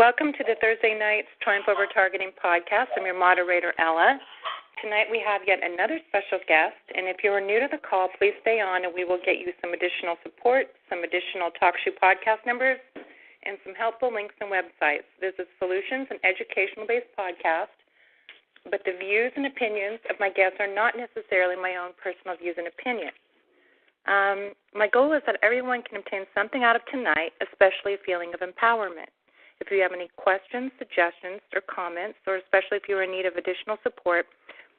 Welcome to the Thursday Night's Triumph Over Targeting podcast. I'm your moderator, Ella. Tonight we have yet another special guest, and if you are new to the call, please stay on and we will get you some additional support, some additional TalkShoe podcast numbers, and some helpful links and websites. This is solutions and educational-based podcast, but the views and opinions of my guests are not necessarily my own personal views and opinions. My goal is that everyone can obtain something out of tonight, especially a feeling of empowerment. If you have any questions, suggestions, or comments, or especially if you are in need of additional support,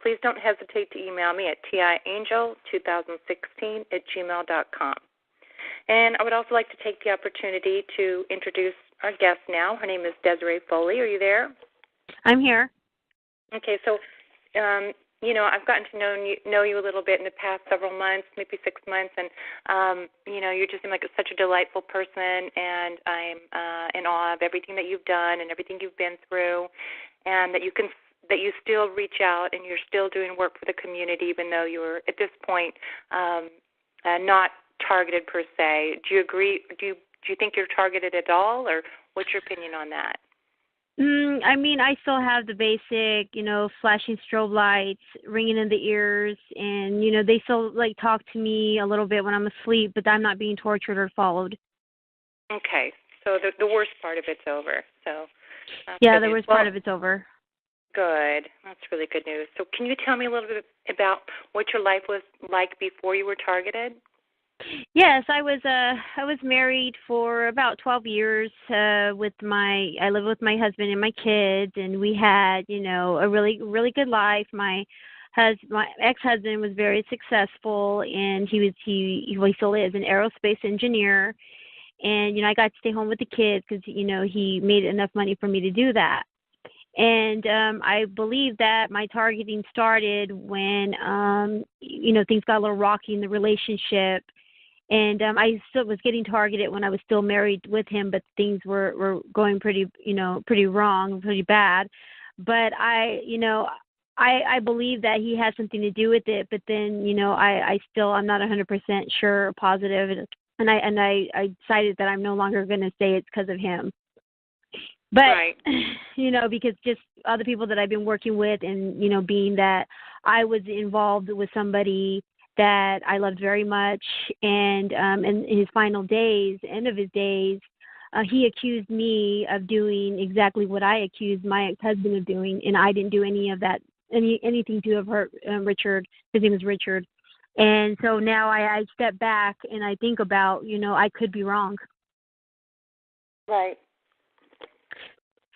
please don't hesitate to email me at tiangel2016@gmail.com. And I would also like to take the opportunity to introduce our guest now. Her name is Deserie Foley. Are you there? I'm here. Okay, so, I've gotten to know you a little bit in the past several months, maybe 6 months, and, you just seem like such a delightful person, and I'm in awe of everything that you've done and everything you've been through, and that you still reach out and you're still doing work for the community, even though you're, at this point, not targeted per se. Do you agree? Do you think you're targeted at all, or what's your opinion on that? I still have the basic, flashing strobe lights, ringing in the ears, and, they still, talk to me a little bit when I'm asleep, but I'm not being tortured or followed. Okay, so the worst part of it's over. So yeah, the worst part of it's over. Good. That's really good news. So can you tell me a little bit about what your life was like before you were targeted? Yes, I was married for about 12 years I lived with my husband and my kids, and we had, a really, really good life. My ex-husband was very successful, and he still is an aerospace engineer. And, I got to stay home with the kids because, he made enough money for me to do that. And I believe that my targeting started when, things got a little rocky in the relationship. And I still was getting targeted when I was still married with him, but things were going pretty wrong, pretty bad. But I believe that he had something to do with it. But then, I'm not 100% sure or positive. And I decided that I'm no longer going to say it's because of him. But, right. Because just other people that I've been working with and, being that I was involved with somebody that I loved very much, and in his final days, end of his days, he accused me of doing exactly what I accused my ex-husband of doing, and I didn't do any of that, anything to have hurt Richard. His name is Richard. And so now I step back and I think about, I could be wrong. Right.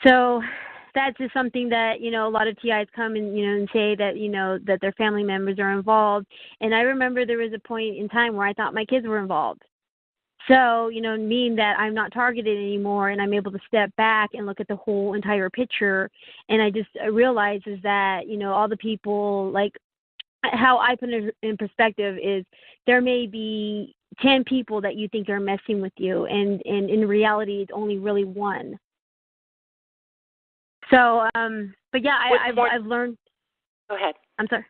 So that's just something that, a lot of TIs come and, and say that, that their family members are involved. And I remember there was a point in time where I thought my kids were involved. So, meaning that I'm not targeted anymore, and I'm able to step back and look at the whole entire picture. And I realize is that, all the people, how I put it in perspective is there may be 10 people that you think are messing with you, and in reality, it's only really one. So, but yeah, I've learned. Go ahead. I'm sorry.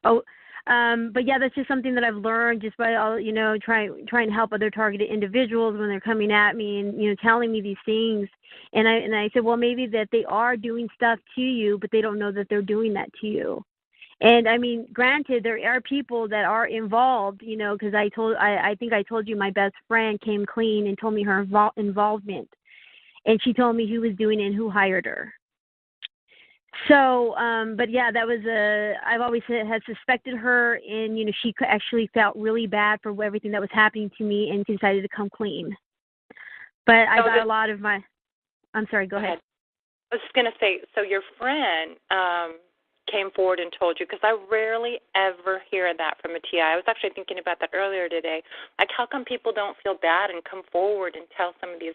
Oh, but yeah, that's just something that I've learned just by trying to help other targeted individuals when they're coming at me and telling me these things. And I said, well, maybe that they are doing stuff to you, but they don't know that they're doing that to you. And granted, there are people that are involved, because I think I told you my best friend came clean and told me her involvement. And she told me who was doing it and who hired her. So, but yeah, that was I've always had suspected her, and, she actually felt really bad for everything that was happening to me and decided to come clean. But I got a lot of I'm sorry, go ahead. I was just going to say, so your friend came forward and told you, because I rarely ever hear that from a TI. I was actually thinking about that earlier today. How come people don't feel bad and come forward and tell some of these,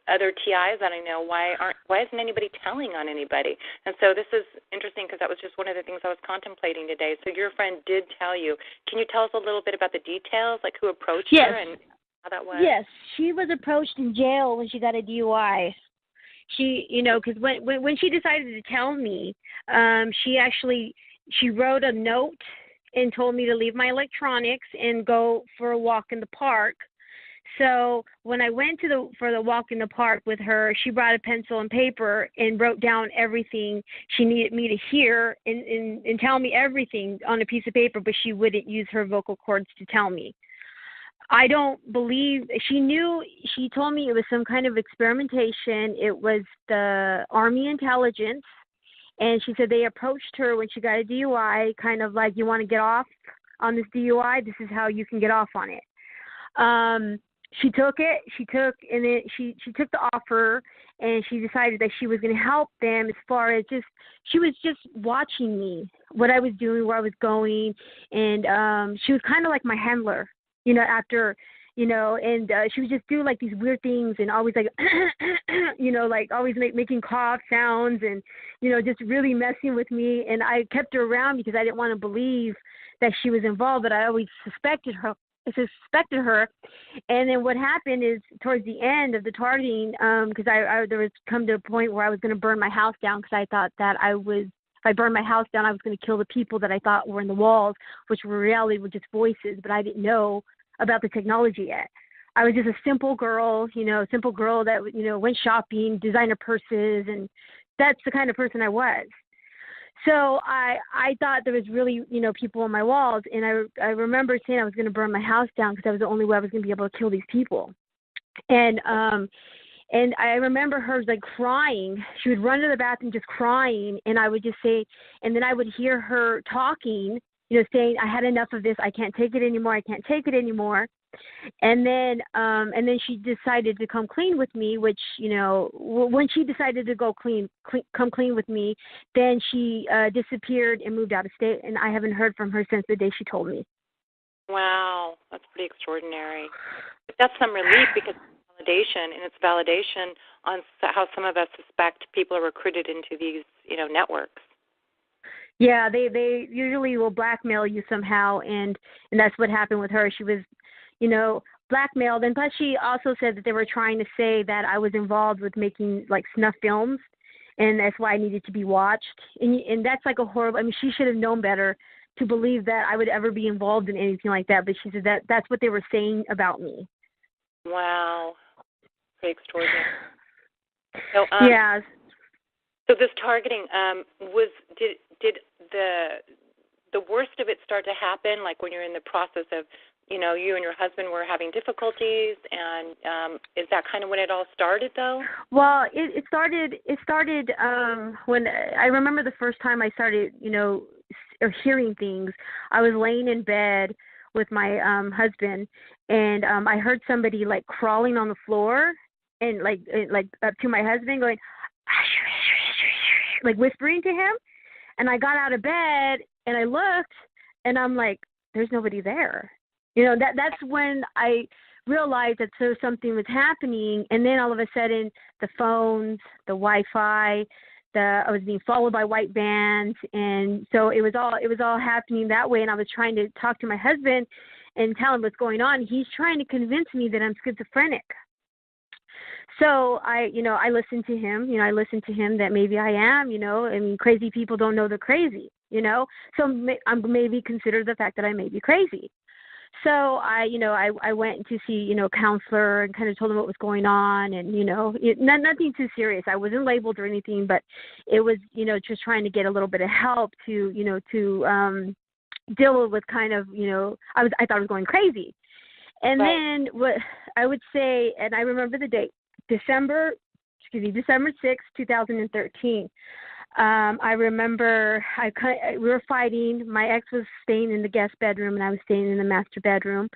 other TIs that I know, why isn't anybody telling on anybody? And so this is interesting because that was just one of the things I was contemplating today. So your friend did tell you. Can you tell us a little bit about the details, like who approached her and how that was? Yes, she was approached in jail when she got a DUI. She, because when she decided to tell me, she wrote a note and told me to leave my electronics and go for a walk in the park. So when I went for the walk in the park with her, she brought a pencil and paper and wrote down everything she needed me to hear and tell me everything on a piece of paper, but she wouldn't use her vocal cords to tell me. I don't believe she told me it was some kind of experimentation. It was the Army intelligence. And she said they approached her when she got a DUI, kind of like, you want to get off on this DUI? This is how you can get off on it. She took it. She took the offer, and she decided that she was going to help them as far as she was just watching me, what I was doing, where I was going, and she was kind of like my handler, after, and she would just do like these weird things and always like, like always making cough sounds and, just really messing with me. And I kept her around because I didn't want to believe that she was involved, but I always suspected her. And then what happened is towards the end of the targeting, because there was come to a point where I was going to burn my house down because I thought that if I burned my house down, I was going to kill the people that I thought were in the walls, which were reality were just voices, but I didn't know about the technology yet. I was just a simple girl that, went shopping, designer purses, and that's the kind of person I was. So I thought there was really, people on my walls, and I remember saying I was going to burn my house down because that was the only way I was going to be able to kill these people. And I remember her like crying. She would run to the bathroom just crying, and I would just say, and then I would hear her talking, saying, I had enough of this. I can't take it anymore. I can't take it anymore. And then she decided to come clean with me, which, when she decided to come clean with me, then she disappeared and moved out of state, and I haven't heard from her since the day she told me. Wow, that's pretty extraordinary. But that's some relief because it's validation, and it's validation on how some of us suspect people are recruited into these, networks. Yeah, they usually will blackmail you somehow, and that's what happened with her. She was, blackmailed, and plus she also said that they were trying to say that I was involved with making like snuff films, and that's why I needed to be watched. And that's like a horrible. I mean, she should have known better to believe that I would ever be involved in anything like that. But she said that's what they were saying about me. Wow, pretty extraordinary. So, yeah. So this targeting did the worst of it start to happen, like when you're in the process of, you and your husband were having difficulties, and is that kind of when it all started, though? Well, it started when I remember the first time I started, hearing things. I was laying in bed with my husband, and I heard somebody like crawling on the floor, and like up to my husband, going, like whispering to him. And I got out of bed and I looked, and I'm like, there's nobody there. That's when I realized that something was happening. And then all of a sudden, the phones, the Wi-Fi, I was being followed by white vans, and so it was all happening that way. And I was trying to talk to my husband and tell him what's going on. He's trying to convince me that I'm schizophrenic. So I listened to him. I listened to him that maybe I am. I mean, crazy people don't know they're crazy. So I'm maybe consider the fact that I may be crazy. So I went to see a counselor and kind of told him what was going on, and nothing too serious. I wasn't labeled or anything, but it was just trying to get a little bit of help to deal with kind of I thought I was going crazy. And right. Then what I would say, and I remember the date, December 6th, 2013. I remember we were fighting. My ex was staying in the guest bedroom, and I was staying in the master bedroom.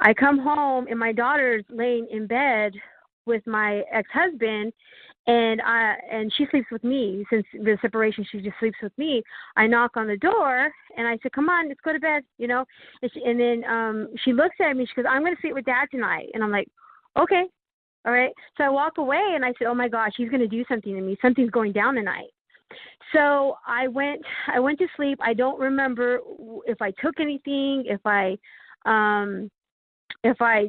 I come home, and my daughter's laying in bed with my ex-husband, and she sleeps with me. Since the separation, she just sleeps with me. I knock on the door, and I said, come on, let's go to bed, And then she looks at me. She goes, I'm going to sleep with Dad tonight. And I'm like, okay, all right. So I walk away, and I said, oh, my gosh, he's going to do something to me. Something's going down tonight. So I went to sleep. I don't remember if I took anything, if I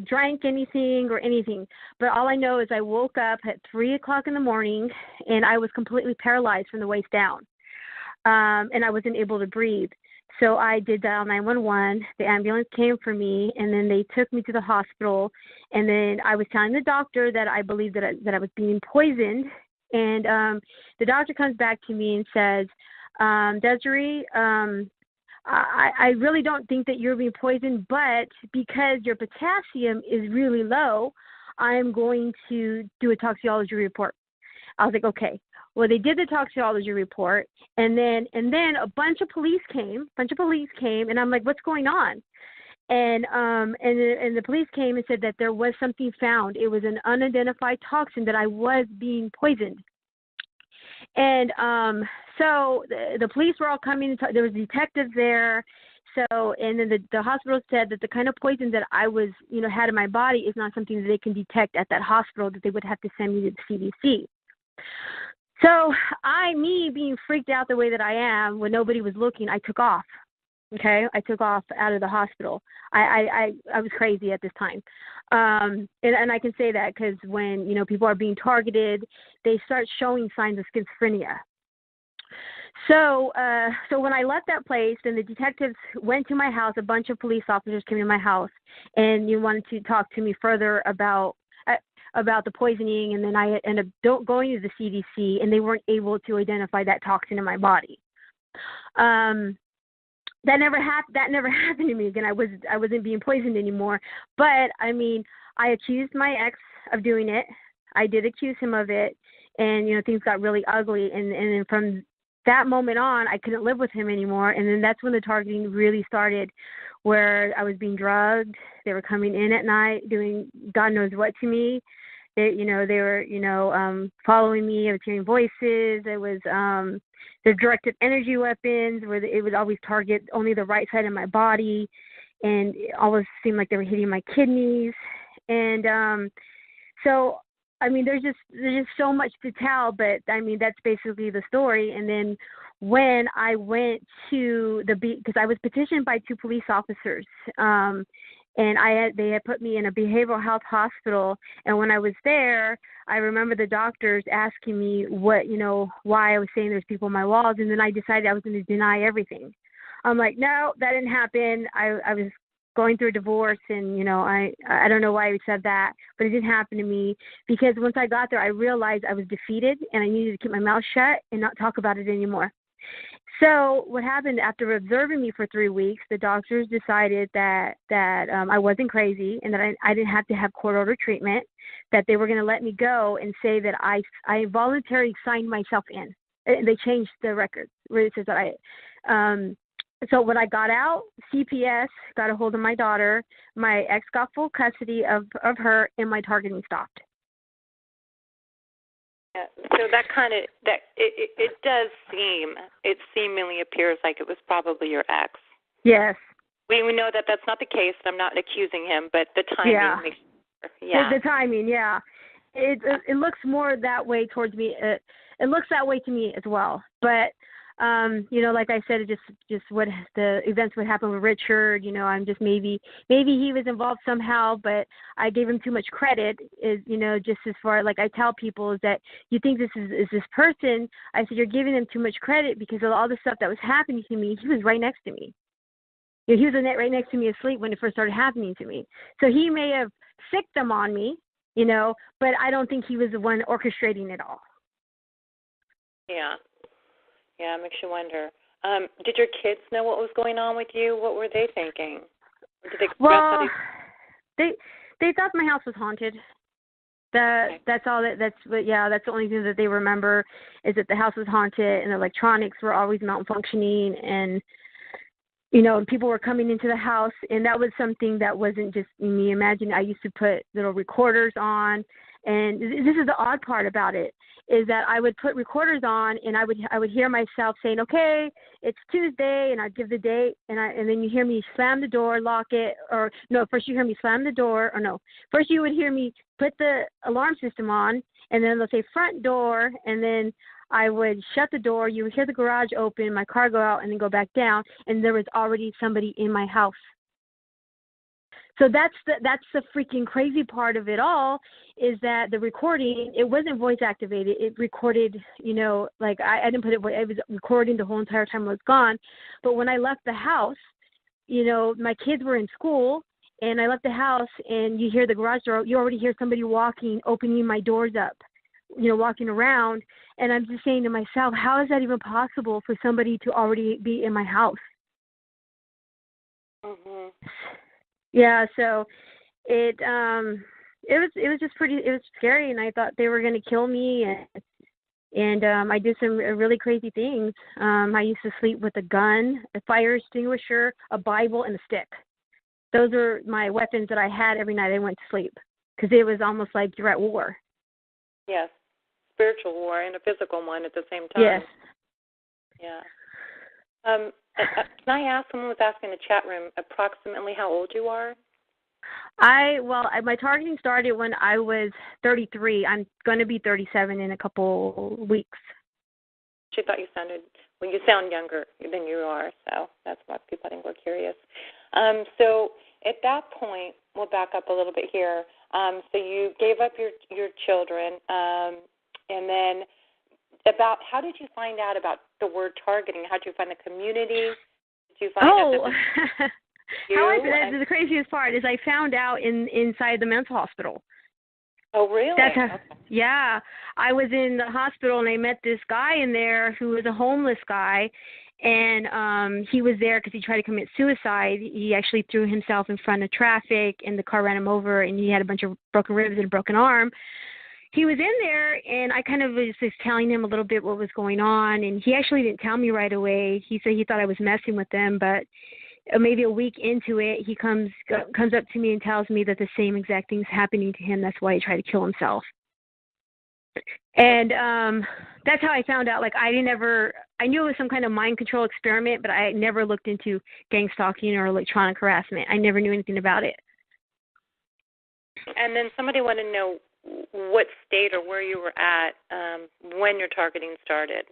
drank anything or anything. But all I know is I woke up at 3 o'clock in the morning, and I was completely paralyzed from the waist down. And I wasn't able to breathe. So I did dial 911. The ambulance came for me, and then they took me to the hospital. And then I was telling the doctor that I believed that I was being poisoned. And the doctor comes back to me and says, Deserie, I really don't think that you're being poisoned, but because your potassium is really low, I'm going to do a toxicology report. I was like, okay. Well, they did the toxicology report, and then a bunch of police came, and I'm like, what's going on? And the police came and said that there was something found. It was an unidentified toxin, that I was being poisoned. And so the police were all coming. There was detectives there. So, and then the hospital said that the kind of poison that I was, had in my body is not something that they can detect at that hospital, that they would have to send me to the CDC. So me being freaked out the way that I am, when nobody was looking, I took off. Okay, I took off out of the hospital. I was crazy at this time, and I can say that because when people are being targeted, they start showing signs of schizophrenia. So when I left that place, then the detectives went to my house. A bunch of police officers came to my house, and wanted to talk to me further about the poisoning, and then I ended up going to the CDC, and they weren't able to identify that toxin in my body. That never happened to me again. I wasn't being poisoned anymore. But I mean, I accused my ex of doing it. I did accuse him of it, and things got really ugly. And then from that moment on, I couldn't live with him anymore. And then that's when the targeting really started, where I was being drugged. They were coming in at night, doing God knows what to me. They were, following me. I was hearing voices. It was, the directed energy weapons, where it would always target only the right side of my body. And it always seemed like they were hitting my kidneys. And, so, I mean, there's just so much to tell, but I mean, that's basically the story. And then when I went to because I was petitioned by 2 police officers, and they had put me in a behavioral health hospital. And when I was there, I remember the doctors asking me why I was saying there's people on my walls. And then I decided I was going to deny everything. I'm like, no, that didn't happen. I was going through a divorce, and, I don't know why I said that, but it didn't happen to me, because once I got there, I realized I was defeated, and I needed to keep my mouth shut and not talk about it anymore. So what happened, after observing me for 3 weeks, the doctors decided that I wasn't crazy, and that I didn't have to have court-ordered treatment, that they were going to let me go and say that I voluntarily signed myself in. And they changed the records where it says that so when I got out, CPS got a hold of my daughter, my ex got full custody of her, and my targeting stopped. Yeah, so it does seem, it seemingly appears like it was probably your ex. Yes. We know that that's not the case. I'm not accusing him, but the timing makes sure. Yeah. The timing, yeah. It looks more that way towards me. It looks that way to me as well. But like I said, it just what the events would happen with Richard. I'm just maybe he was involved somehow, but I gave him too much credit. Just as far, like I tell people, is that you think this is this person. I said, you're giving him too much credit, because of all the stuff that was happening to me. He was right next to me. He was right next to me asleep when it first started happening to me. So he may have sicked them on me, but I don't think he was the one orchestrating it all. Yeah. Yeah, it makes you wonder. Did your kids know what was going on with you? What were they thinking? Or did they express they thought my house was haunted. That's all. That's the only thing that they remember, is that the house was haunted and the electronics were always malfunctioning, and people were coming into the house, and that was something that wasn't just me. Imagine, I used to put little recorders on, and this is the odd part about it, is that I would put recorders on, and I would hear myself saying, okay, it's Tuesday, and I'd give the date, and then you hear me slam the door, lock it, or no, first you hear me slam the door, or no, first you would hear me put the alarm system on, and then they'll say front door, and then I would shut the door, you would hear the garage open, my car go out, and then go back down, and there was already somebody in my house. So that's the freaking crazy part of it all, is that the recording, it wasn't voice activated. It recorded, like I didn't put it, it was recording the whole entire time I was gone. But when I left the house, my kids were in school, and I left the house, and you hear the garage door. You already hear somebody walking, opening my doors up, walking around. And I'm just saying to myself, how is that even possible for somebody to already be in my house? Mm-hmm. Yeah, so it was just it was scary, and I thought they were going to kill me, and I did some really crazy things. I used to sleep with a gun, a fire extinguisher, a Bible, and a stick. Those are my weapons that I had every night I went to sleep, because it was almost like you're at war. Yes, spiritual war and a physical one at the same time. Yes. Yeah. Can I ask, someone was asking in the chat room, approximately how old you are? My targeting started when I was 33. I'm going to be 37 in a couple weeks. She thought you sound younger than you are, so that's why people, I think, were curious. So at that point, we'll back up a little bit here. So you gave up your children, and then how did you find out about the word targeting? How did you find the community? Did you find out that the craziest part is I found out inside the mental hospital. Oh, really? Yeah. I was in the hospital, and I met this guy in there who was a homeless guy, and he was there because he tried to commit suicide. He actually threw himself in front of traffic, and the car ran him over, and he had a bunch of broken ribs and a broken arm. He was in there, and I kind of was just telling him a little bit what was going on, and he actually didn't tell me right away. He said he thought I was messing with him, but maybe a week into it, he comes up to me and tells me that the same exact thing's happening to him. That's why he tried to kill himself. And that's how I found out. Like, I knew it was some kind of mind control experiment, but I never looked into gang stalking or electronic harassment. I never knew anything about it. And then somebody wanted to know what state or where you were at when your targeting started.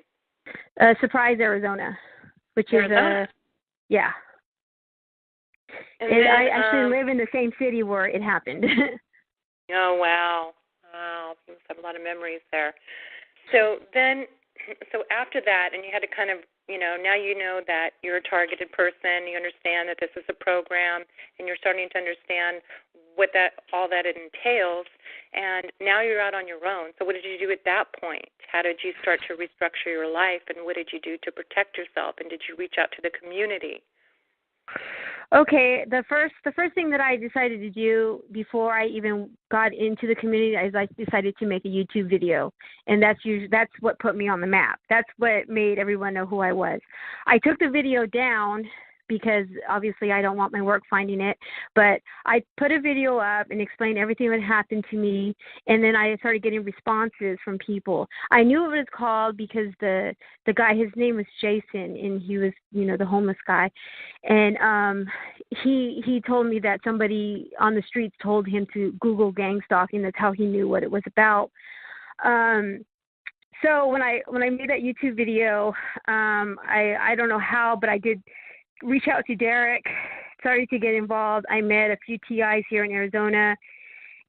Surprise, Arizona, which Arizona? is yeah. I actually live in the same city where it happened. Oh, wow. Wow. You must have a lot of memories there. So after that, and you had to kind of, now you know that you're a targeted person, you understand that this is a program, and you're starting to understand what all that it entails, and now you're out on your own. So what did you do at that point? How did you start to restructure your life, and what did you do to protect yourself, and did you reach out to the community? Okay, the first thing that I decided to do before I even got into the community is I decided to make a YouTube video, and that's what put me on the map. That's what made everyone know who I was. I took the video down because obviously I don't want my work finding it, but I put a video up and explained everything that happened to me, and then I started getting responses from people. I knew what it was called because the guy, his name was Jason, and he was, the homeless guy, and he told me that somebody on the streets told him to Google gang stalking. That's how he knew what it was about. So when I made that YouTube video, I don't know how, but I did reach out to Derek, started to get involved. I met a few TIs here in Arizona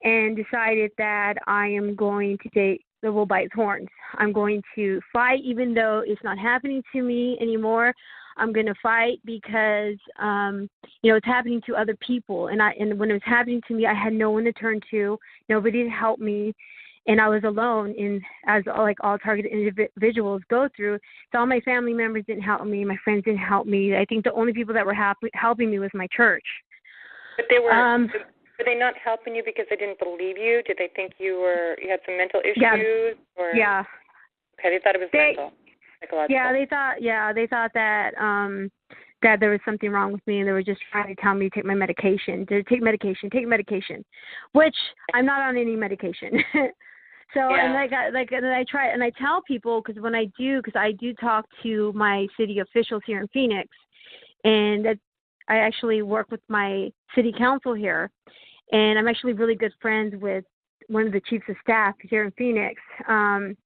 and decided that I am going to take the bull by its horns. I'm going to fight even though it's not happening to me anymore. I'm going to fight because, it's happening to other people. And when it was happening to me, I had no one to turn to, nobody to help me. And I was alone, as all targeted individuals go through. So all my family members didn't help me. My friends didn't help me. I think the only people that were helping me was my church. But they were they not helping you because they didn't believe you? Did they think you had some mental issues? Yeah. Okay, they thought it was mental, psychological. Yeah, they thought that that there was something wrong with me, and they were just trying to tell me to take my medication, which I'm not on any medication. So, yeah. And I try, and I tell people, because I do talk to my city officials here in Phoenix, and I actually work with my city council here, and I'm actually really good friends with one of the chiefs of staff here in Phoenix. And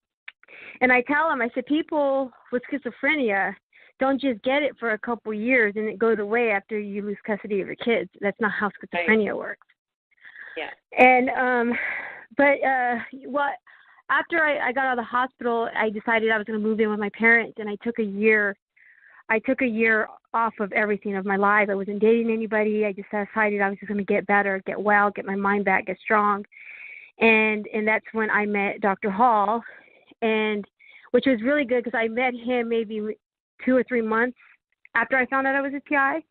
I tell them, I said, people with schizophrenia, don't just get it for a couple years and it goes away after you lose custody of your kids. That's not how schizophrenia works. Yeah. And after I got out of the hospital, I decided I was going to move in with my parents, and I took a year off of everything of my life. I wasn't dating anybody. I just decided I was just going to get better, get well, get my mind back, get strong. And that's when I met Dr. Hall, and which was really good because I met him maybe 2 or 3 months after I found out I was a TI.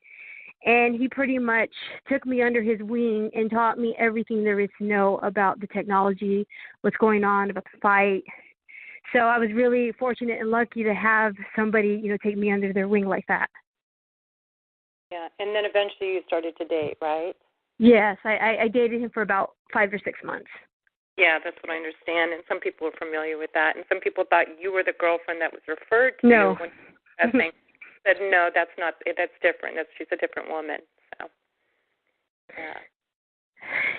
And he pretty much took me under his wing and taught me everything there is to know about the technology, what's going on, about the fight. So I was really fortunate and lucky to have somebody, take me under their wing like that. Yeah, and then eventually you started to date, right? Yes, I dated him for about 5 or 6 months. Yeah, that's what I understand, and some people are familiar with that, and some people thought you were the girlfriend that was referred to. No. When that thing said, no, that's different. She's a different woman. So, yeah.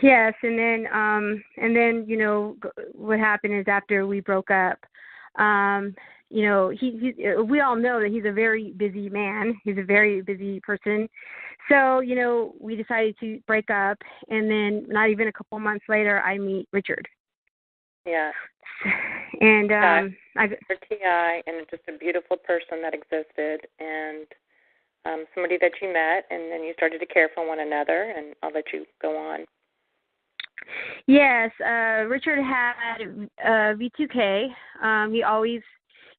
Yes, and then what happened is after we broke up, we all know that he's a very busy man. He's a very busy person. So, we decided to break up, and then not even a couple months later, I meet Richard. Yeah. And for TI, and just a beautiful person that existed, and somebody that you met, and then you started to care for one another, and I'll let you go on. Yes, Richard had V2K.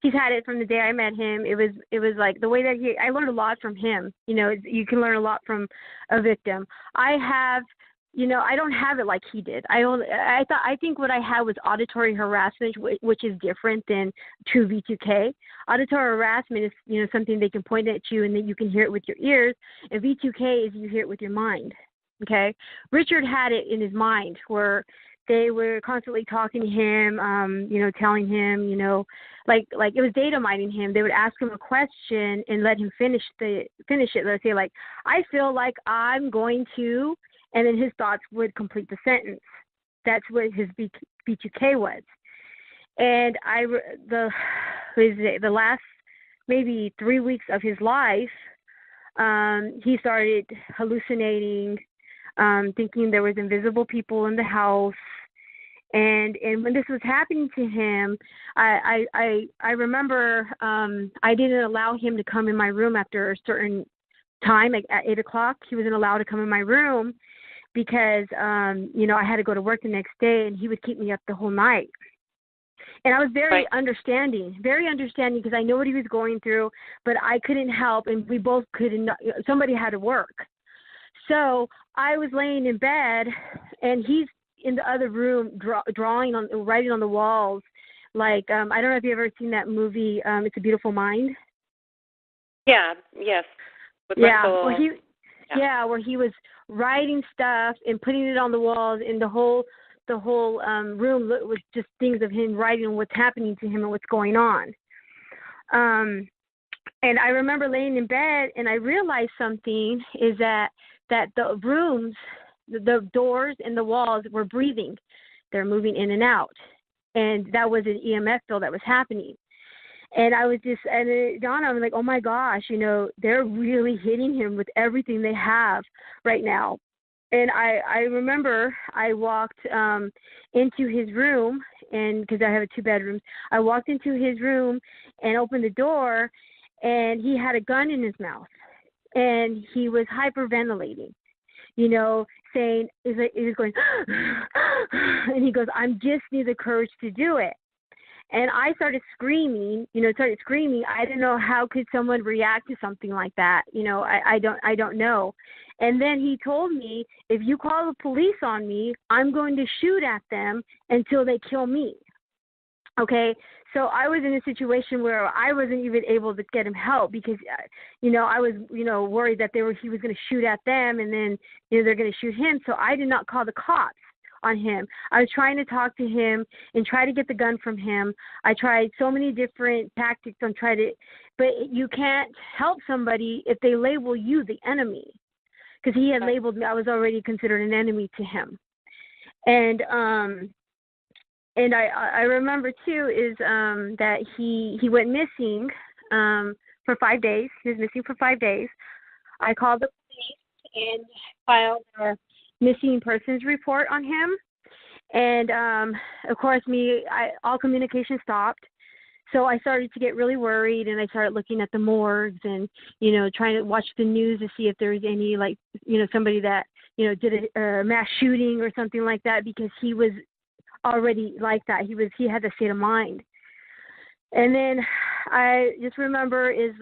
He's had it from the day I met him. It was like the way that I learned a lot from him. You can learn a lot from a victim. I don't have it like he did. I think what I had was auditory harassment, which is different than true V2K. Auditory harassment is something they can point at you and then you can hear it with your ears, and V2K is you hear it with your mind. Okay, Richard had it in his mind where they were constantly talking to him, telling him, like it was data mining him. They would ask him a question and let him finish it. Let's say like, I feel like I'm going to, and then his thoughts would complete the sentence. That's what his B2K was. And the last maybe 3 weeks of his life, he started hallucinating, thinking there was invisible people in the house. And when this was happening to him, I remember I didn't allow him to come in my room after a certain time, like at 8 o'clock. He wasn't allowed to come in my room because, I had to go to work the next day, and he would keep me up the whole night. And I was very understanding because I know what he was going through, but I couldn't help, and we both couldn't. Somebody had to work. So I was laying in bed, and he's in the other room writing on the walls. Like, I don't know if you've ever seen that movie, It's a Beautiful Mind. Yeah, yes. Where he was writing stuff and putting it on the walls, and the whole room was just things of him writing what's happening to him and what's going on. And I remember laying in bed, and I realized something is that the rooms, the doors and the walls were breathing. They're moving in and out. And that was an EMF field that was happening. And it dawned on me like, oh my gosh, they're really hitting him with everything they have right now. And I remember I walked into his room, and because I have 2 bedrooms, I walked into his room and opened the door, and he had a gun in his mouth, and he was hyperventilating, saying, he was going, and he goes, I just need the courage to do it. And I started screaming, I didn't know how could someone react to something like that. I don't know. And then he told me, if you call the police on me, I'm going to shoot at them until they kill me. Okay. So I was in a situation where I wasn't even able to get him help because, I was, worried that he was going to shoot at them, and then, they're going to shoot him. So I did not call the cops on him. I was trying to talk to him and try to get the gun from him. I tried so many different tactics but you can't help somebody if they label you the enemy, because he had labeled me. I was already considered an enemy to him. And I remember too is that he went missing for 5 days. He was missing for 5 days. I called the police and filed a missing persons report on him. And, of course, all communication stopped. So I started to get really worried, and I started looking at the morgues and, trying to watch the news to see if there was any, somebody that, did a mass shooting or something like that, because he was already like that. He had the state of mind. And then I just remember it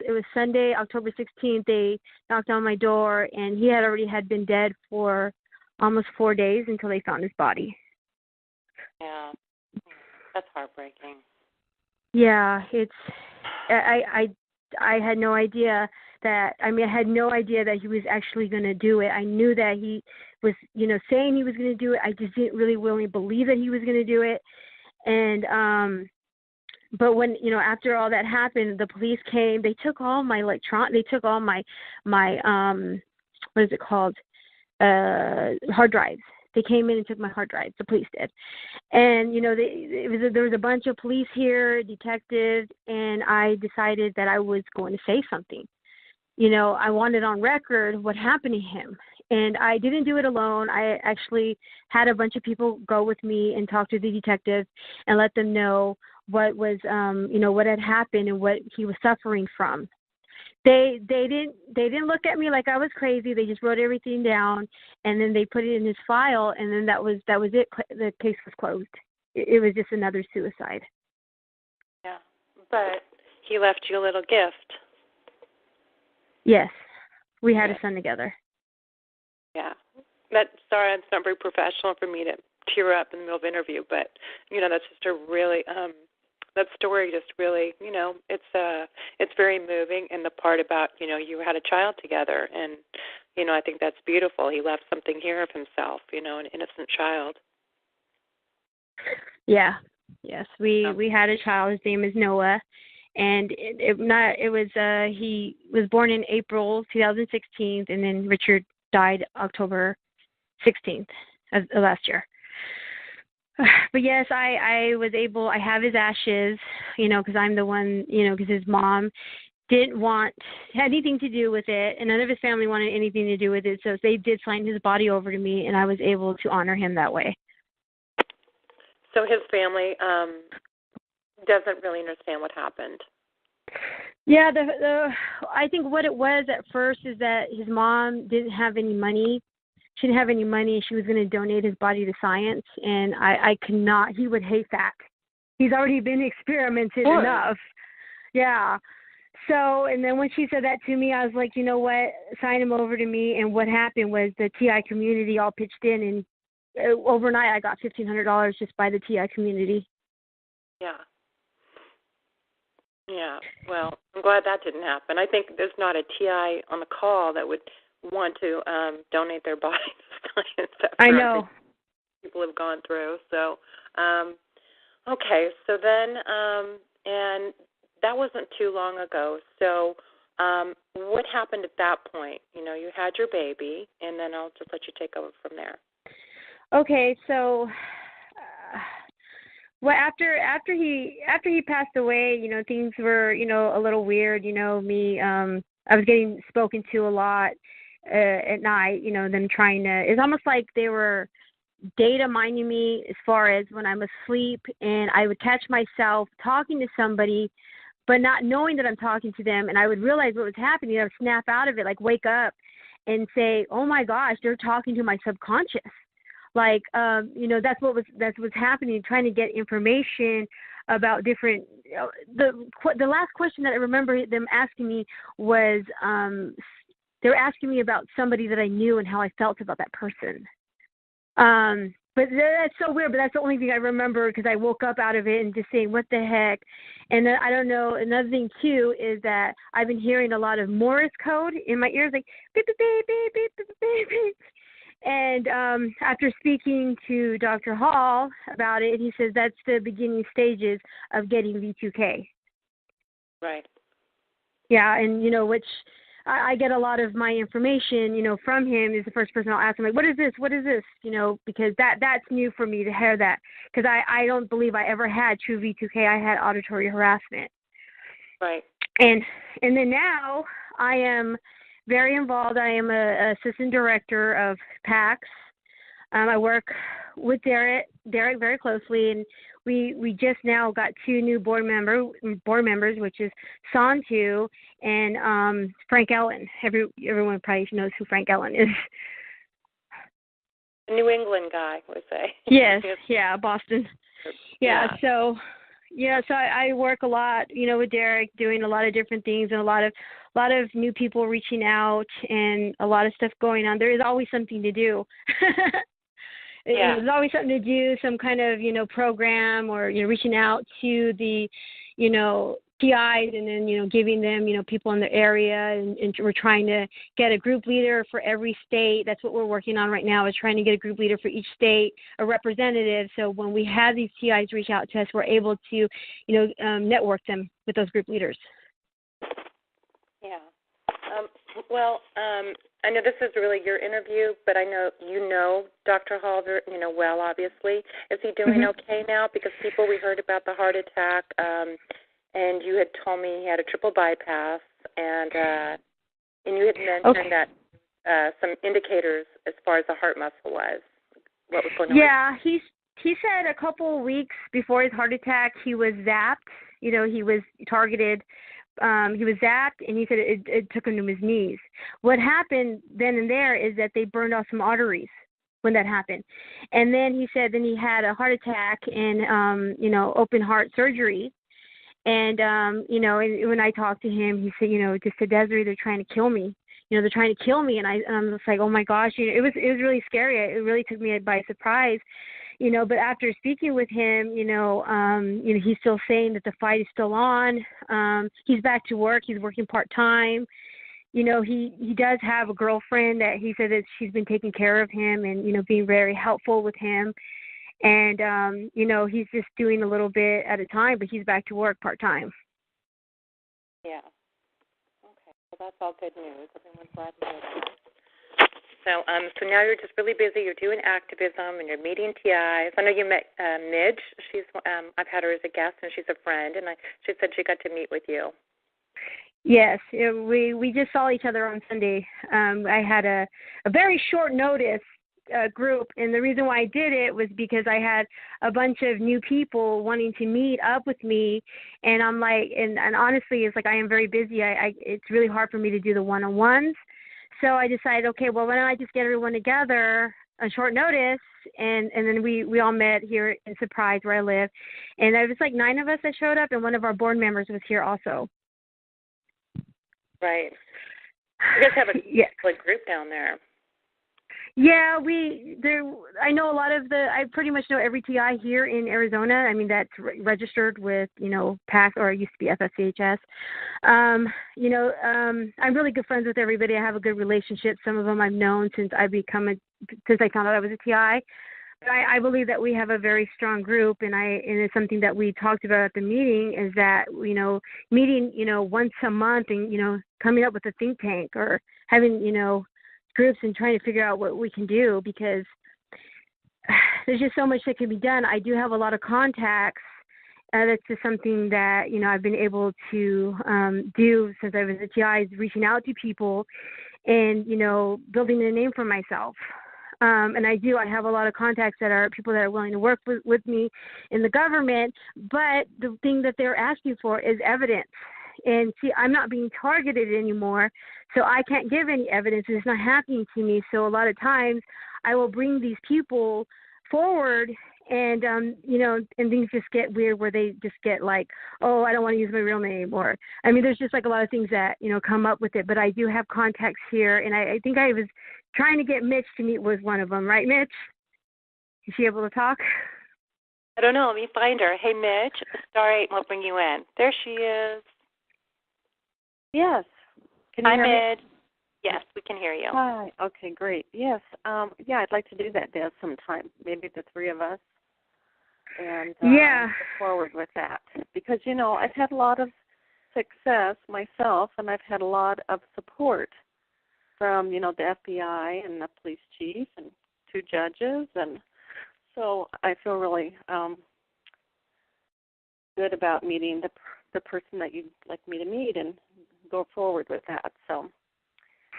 was Sunday, October 16th, they knocked on my door, and he had been dead for almost 4 days until they found his body. Yeah, that's heartbreaking. Yeah, I had no idea I had no idea that he was actually going to do it. I knew that he was, saying he was going to do it. I just didn't really believe that he was going to do it. And, but when, after all that happened, the police came, they took all my they took all my what is it called? Hard drives. They came in and took my hard drives. The police did. And, there was a bunch of police here, detectives, and I decided that I was going to say something. I wanted on record what happened to him. And I didn't do it alone. I actually had a bunch of people go with me and talk to the detectives and let them know what was, what had happened and what he was suffering from. They didn't look at me like I was crazy. They just wrote everything down, and then they put it in his file, and then that was it. The case was closed. It was just another suicide. Yeah, but he left you a little gift. Yes, we had a son together. Yeah, sorry, it's not very professional for me to tear up in the middle of an interview, but that's just a really that story just really, it's very moving. And the part about, you had a child together, and, I think that's beautiful. He left something here of himself, an innocent child. Yeah. Yes, we had a child. His name is Noah, and he was born in April 2016, and then Richard died October 16th of last year. But yes, I was able, I have his ashes, because I'm the one, because his mom had anything to do with it, and none of his family wanted anything to do with it, so they did sign his body over to me, and I was able to honor him that way. So his family doesn't really understand what happened. Yeah, I think what it was at first is that his mom didn't have any money. She didn't have any money. She was going to donate his body to science, and I could not. He would hate that. He's already been experimented enough. Yeah. So, and then when she said that to me, I was like, you know what, sign him over to me. And what happened was the TI community all pitched in, and overnight I got $1,500 just by the TI community. Yeah. Yeah. Well, I'm glad that didn't happen. I think there's not a TI on the call that would want to donate their body to science. I know. People have gone through. So, okay. So then, and that wasn't too long ago. So, what happened at that point? You had your baby, and then I'll just let you take over from there. Okay. So, well, after he passed away, things were, a little weird. I was getting spoken to a lot at night. Them trying to. It's almost like they were data mining me as far as when I'm asleep, and I would catch myself talking to somebody, but not knowing that I'm talking to them, and I would realize what was happening. I would snap out of it, like wake up and say, "Oh my gosh, they're talking to my subconscious." Like, that's what's happening. Trying to get information about different. The last question that I remember them asking me was, they were asking me about somebody that I knew and how I felt about that person. But that's so weird, but that's the only thing I remember, because I woke up out of it and just saying, what the heck? And then, I don't know, another thing, too, is that I've been hearing a lot of Morse code in my ears, like, beep, beep, beep, beep, beep, beep, beep, beep. And after speaking to Dr. Hall about it, he says that's the beginning stages of getting V2K. Right. Yeah, and, which I get a lot of my information, from him. Is the first person I'll ask him, like, what is this? What is this? Because that's new for me to hear that. Because I don't believe I ever had true V2K. I had auditory harassment. Right. And then now I am very involved. I am a assistant director of PACS. I work with Derek very closely, and we just now got two new board members, which is Santu and Frank Ellen. Everyone probably knows who Frank Ellen is. New England guy, I would say. Yes, yeah, Boston. Yeah. So I work a lot, with Derek, doing a lot of different things, and a lot of new people reaching out, and a lot of stuff going on. There is always something to do. Yeah. There's always something to do, some kind of, program, or, reaching out to the, TIs, and then, giving them, people in the area, and we're trying to get a group leader for every state. That's what we're working on right now, is trying to get a group leader for each state, a representative. So when we have these TIs reach out to us, we're able to, network them with those group leaders. Yeah. I know this is really your interview, but I know you know Dr. Hall, well, obviously. Is he doing okay now? Because we heard about the heart attack, and you had told me he had a triple bypass, and you had mentioned that some indicators as far as the heart muscle was. What was going on? Yeah, he said a couple of weeks before his heart attack he was zapped. He was targeted. He was zapped, and he said it took him to his knees. What happened then and there is that they burned off some arteries when that happened. And then he said he had a heart attack and, open heart surgery. And, when I talked to him, he said, just said, Deserie, they're trying to kill me. They're trying to kill me. And I'm just like, oh, my gosh. It was really scary. It really took me by surprise. But after speaking with him, he's still saying that the fight is still on. He's back to work. He's working part-time. He does have a girlfriend that he said that she's been taking care of him and, being very helpful with him. And, he's just doing a little bit at a time, but he's back to work part-time. Yeah. Okay. Well, that's all good news. Everyone's glad to hear that. So now you're just really busy. You're doing activism and you're meeting TIs. I know you met Midge. She's I've had her as a guest, and she's a friend, and she said she got to meet with you. Yes, we just saw each other on Sunday. I had a very short notice group, and the reason why I did it was because I had a bunch of new people wanting to meet up with me, and I'm like, and honestly, it's like I am very busy. It's really hard for me to do the one-on-ones. So I decided, okay, well, why don't I just get everyone together on short notice, and then we all met here in Surprise where I live. And there was like 9 of us that showed up, and one of our board members was here also. Right. You guys have a good group down there. Yeah, I know a lot of I pretty much know every TI here in Arizona. I mean, that's registered with, PAC, or it used to be FSCHS. I'm really good friends with everybody. I have a good relationship. Some of them I've known since I found out I was a TI. But I believe that we have a very strong group, and it's something that we talked about at the meeting, is that, meeting, once a month and, coming up with a think tank, or having, groups and trying to figure out what we can do, because there's just so much that can be done. I do have a lot of contacts. That's just something that, I've been able to do since I was a TI, is reaching out to people and, building a name for myself. And I have a lot of contacts that are people that are willing to work with me in the government, but the thing that they're asking for is evidence. And see, I'm not being targeted anymore, so I can't give any evidence, and it's not happening to me. So a lot of times I will bring these people forward, and, and things just get weird, where they just get like, oh, I don't want to use my real name. Or, I mean, there's just like a lot of things that, come up with it. But I do have contacts here, and I think I was trying to get Mitch to meet with one of them. Right, Mitch? Is she able to talk? I don't know. Let me find her. Hey, Mitch. Star 8, we'll bring you in. There she is. Yes. Can you hear me? Midge. Yes, we can hear you. Hi. Okay, great. Yes. I'd like to do that, Des, sometime. Maybe the 3 of us. And look forward with that. Because, I've had a lot of success myself, and I've had a lot of support from, the FBI and the police chief and 2 judges. And so I feel really good about meeting the person that you'd like me to meet and go forward with that. So,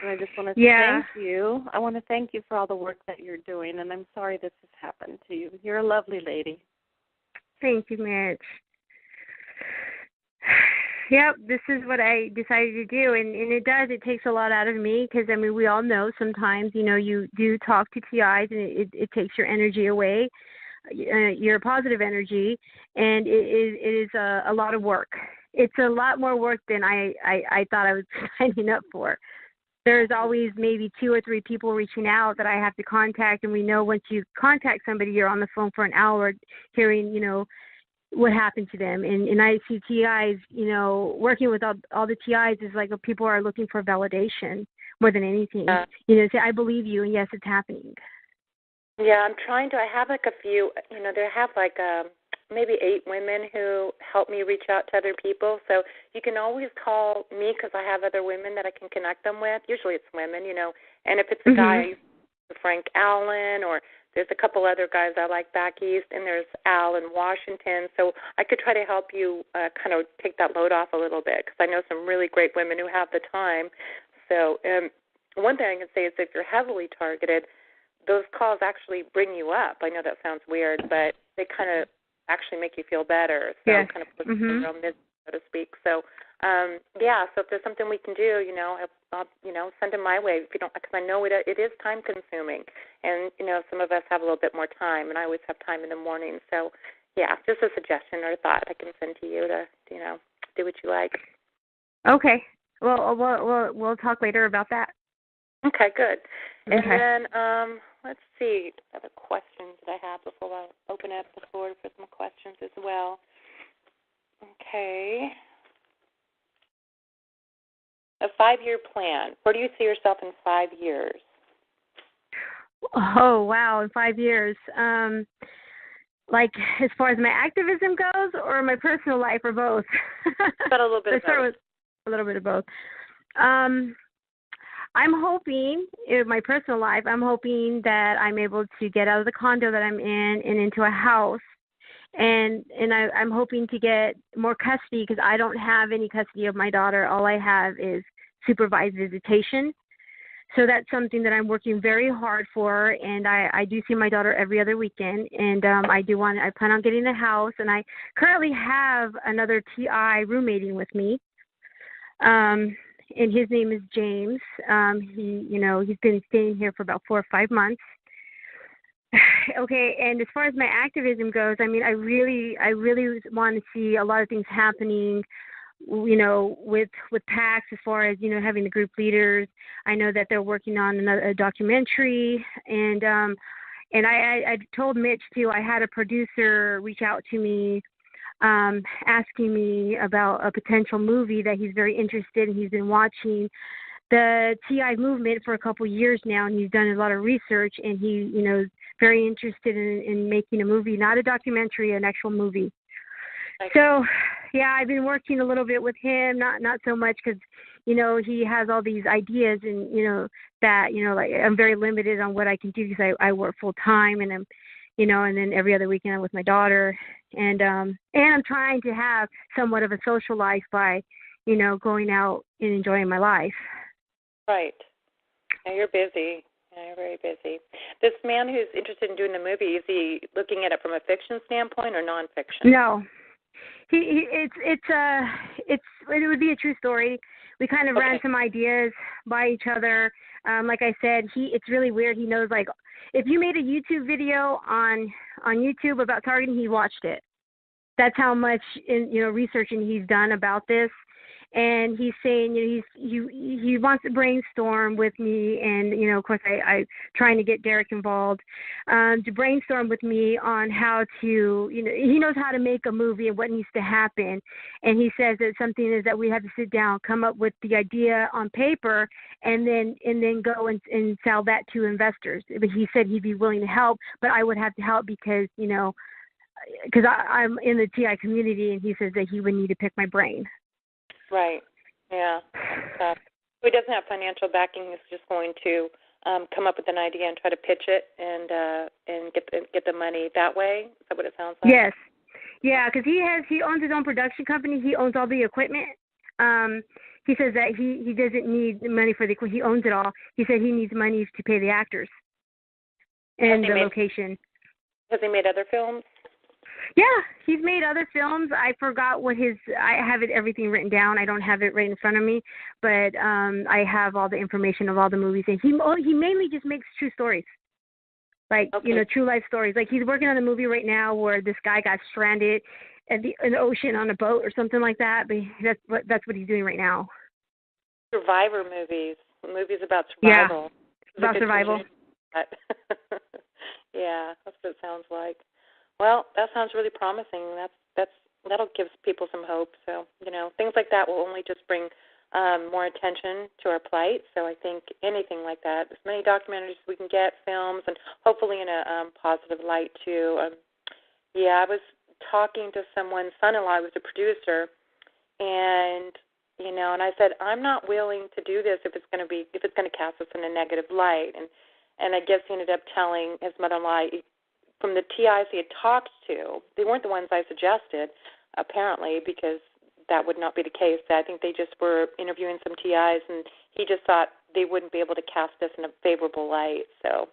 and I just want to thank you. I want to thank you for all the work that you're doing, and I'm sorry this has happened to you. You're a lovely lady. Thank you, Mitch. Yep, this is what I decided to do, and it does. It takes a lot out of me because, I mean, we all know sometimes, you know, you do talk to TIs and it takes your energy away, your positive energy, and it is a lot of work. It's a lot more work than I thought I was signing up for. There's always maybe 2 or 3 people reaching out that I have to contact, and we know once you contact somebody, you're on the phone for an hour hearing, you know, what happened to them. And I see TIs, you know, working with all the TIs is like people are looking for validation more than anything. You know, say, I believe you, and yes, it's happening. Yeah, I have like a few, you know, there have like maybe 8 women who help me reach out to other people. So you can always call me because I have other women that I can connect them with. Usually it's women, you know. And if it's a guy, Frank Allen, or there's a couple other guys I like back east, and there's Al in Washington. So I could try to help you kind of take that load off a little bit because I know some really great women who have the time. So one thing I can say is if you're heavily targeted, those calls actually bring you up. I know that sounds weird, but they kind of actually make you feel better. So kind of push the real mid, so to speak. So, so if there's something we can do, you know, I'll send them my way. If you don't, because I know it is time consuming, and you know, some of us have a little bit more time, and I always have time in the morning. So, yeah, just a suggestion or a thought I can send to you to, you know, do what you like. Okay. Well, we'll talk later about that. Okay, good. And then let's see other questions that I have before I open up the floor for some questions as well. Okay. A 5-year plan. Where do you see yourself in 5 years? Oh, wow, in 5 years. Like as far as my activism goes or my personal life or both? But a little bit of both. Start with a little bit of both. I'm hoping, in my personal life, I'm hoping that I'm able to get out of the condo that I'm in and into a house. And I'm hoping to get more custody because I don't have any custody of my daughter. All I have is supervised visitation. So that's something that I'm working very hard for, and I do see my daughter every other weekend, and I plan on getting the house, and I currently have another TI roommating with me, and his name is James. He's been staying here for about 4 or 5 months. Okay, and as far as my activism goes, I mean, I really want to see a lot of things happening, you know, with PACS as far as, you know, having the group leaders. I know that they're working on a documentary, and I told Mitch too. I had a producer reach out to me, asking me about a potential movie that he's very interested in. He's been watching the TI movement for a couple of years now, and he's done a lot of research, and he, you know, is very interested in making a movie, not a documentary, an actual movie. So, yeah, I've been working a little bit with him, not so much because, you know, he has all these ideas, and, you know, that, you know, like I'm very limited on what I can do because I work full time, and I'm, you know, and then every other weekend I'm with my daughter, and I'm trying to have somewhat of a social life by, you know, going out and enjoying my life. Right. Yeah, you're busy. Yeah, you're very busy. This man who's interested in doing the movie, is he looking at it from a fiction standpoint or nonfiction? No. It would be a true story. We kind of ran some ideas by each other. Like I said, it's really weird. He knows, like, if you made a YouTube video on YouTube about targeting, he watched it. That's how much researching he's done about this. And he's saying, you know, he wants to brainstorm with me, and, you know, of course I trying to get Derek involved, to brainstorm with me on how to, you know, he knows how to make a movie and what needs to happen. And he says that something is that we have to sit down, come up with the idea on paper, and then go and sell that to investors. But he said he'd be willing to help, but I would have to help because, you know, because I'm in the TI community, and he says that he would need to pick my brain. Right. Yeah. He doesn't have financial backing. He's just going to come up with an idea and try to pitch it and get the money that way. Is that what it sounds like? Yes. Yeah, because he owns his own production company. He owns all the equipment. He says that he doesn't need money for the equipment. He owns it all. He said he needs money to pay the actors and the location. Has he made other films? Yeah, he's made other films. I forgot what I have everything written down. I don't have it right in front of me, but I have all the information of all the movies. And he mainly just makes true stories, like, true life stories. Like, he's working on a movie right now where this guy got stranded in the ocean on a boat or something like that. But that's what he's doing right now. Survivor movies about survival. Yeah, about survival. Yeah, that's what it sounds like. Well, that sounds really promising. That'll give people some hope. So, things like that will only just bring more attention to our plight. So I think anything like that, as many documentaries as we can get, films, and hopefully in a positive light too. I was talking to someone's son-in-law who was a producer, and and I said, I'm not willing to do this if it's going to cast us in a negative light. And I guess he ended up telling his mother-in-law, from the TIs he had talked to, they weren't the ones I suggested, apparently, because that would not be the case. I think they just were interviewing some TIs, and he just thought they wouldn't be able to cast us in a favorable light. So,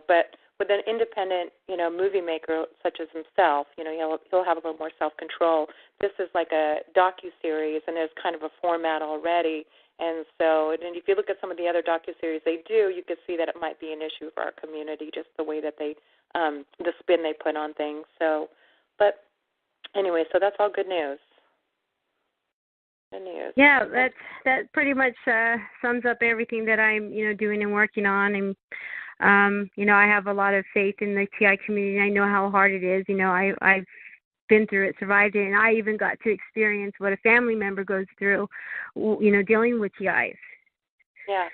but with an independent, movie maker such as himself, he'll have a little more self-control. This is like a docu-series, and there's kind of a format already. And so, and if you look at some of the other docuseries they do, you could see that it might be an issue for our community, just the way that they, the spin they put on things. So, but anyway, so that's all good news. Good news. Yeah, that pretty much sums up everything that I'm, doing and working on. And, I have a lot of faith in the TI community. I know how hard it is. I've been through it, survived it, and I even got to experience what a family member goes through, dealing with TIs. Yeah.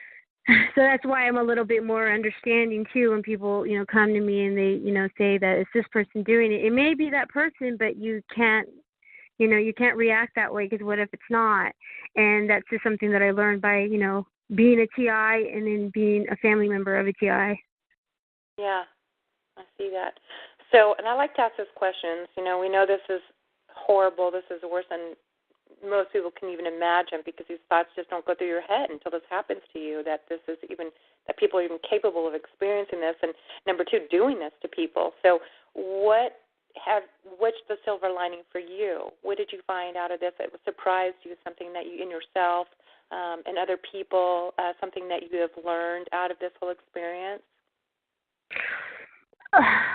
So that's why I'm a little bit more understanding too when people, come to me and they, say that it's this person doing it. It may be that person, but you can't react that way because what if it's not? And that's just something that I learned by, being a TI and then being a family member of a TI. Yeah, I see that. So, and I like to ask those questions. We know this is horrible. This is worse than most people can even imagine, because these thoughts just don't go through your head until this happens to you, that people are even capable of experiencing this, and number two, doing this to people. So what's the silver lining for you? What did you find out of this that surprised you, something that you in yourself and other people, something that you have learned out of this whole experience?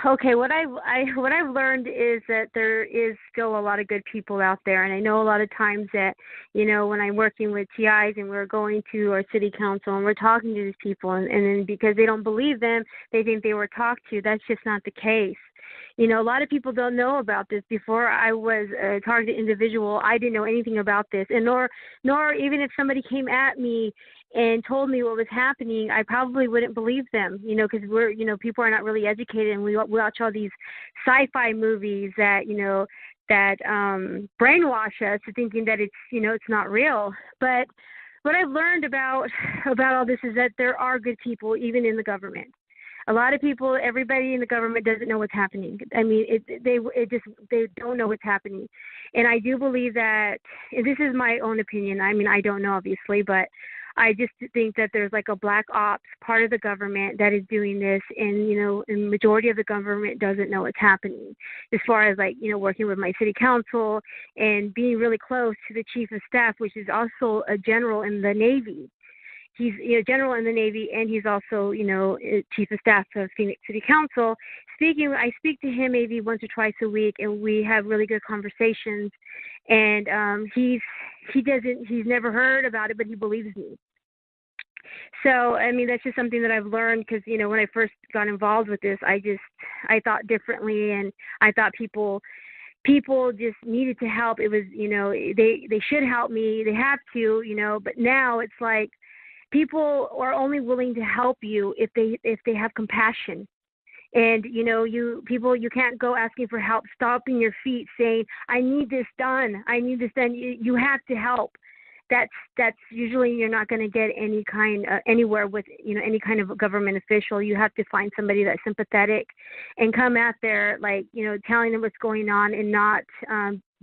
Okay, what I've learned is that there is still a lot of good people out there, and I know a lot of times that, when I'm working with TIs and we're going to our city council and we're talking to these people, and then because they don't believe them, they think they were talked to. That's just not the case. A lot of people don't know about this. Before I was a targeted individual, I didn't know anything about this, and nor even if somebody came at me and told me what was happening, I probably wouldn't believe them, because people are not really educated, and we watch all these sci-fi movies that, that brainwash us to thinking that it's not real. But what I've learned about all this is that there are good people even in the government. A lot of people, everybody in the government doesn't know what's happening. I mean, they don't know what's happening. And I do believe that, and this is my own opinion, I mean, I don't know obviously, but I just think that there's like a black ops part of the government that is doing this, and, and majority of the government doesn't know what's happening. As far as working with my city council and being really close to the chief of staff, which is also a general in the Navy. He's general in the Navy, and he's also, chief of staff of Phoenix City Council. I speak to him maybe once or twice a week, and we have really good conversations. And he's never heard about it, but he believes me. So, I mean, that's just something that I've learned because, when I first got involved with this, I thought differently, and I thought people just needed to help. It was, they should help me. They have to, but now it's like, people are only willing to help you if they have compassion. And, you can't go asking for help, stomping your feet, saying, I need this done. You have to help. that's usually you're not going to get anywhere with any kind of government official. You have to find somebody that's sympathetic and come out there telling them what's going on and not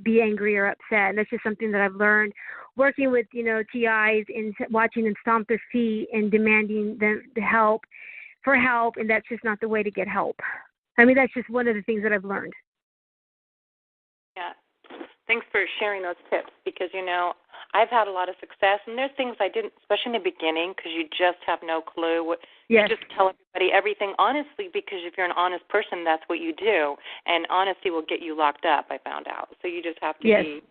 be angry or upset. And that's just something that I've learned working with TIs and watching them stomp their feet and demanding them the help, and that's just not the way to get help. I mean, that's just one of the things that I've learned. Yeah. Thanks for sharing those tips because, I've had a lot of success, and there's things I didn't, especially in the beginning, because you just have no clue. Yes. You just tell everybody everything honestly because if you're an honest person, that's what you do, and honesty will get you locked up, I found out. So you just have to be...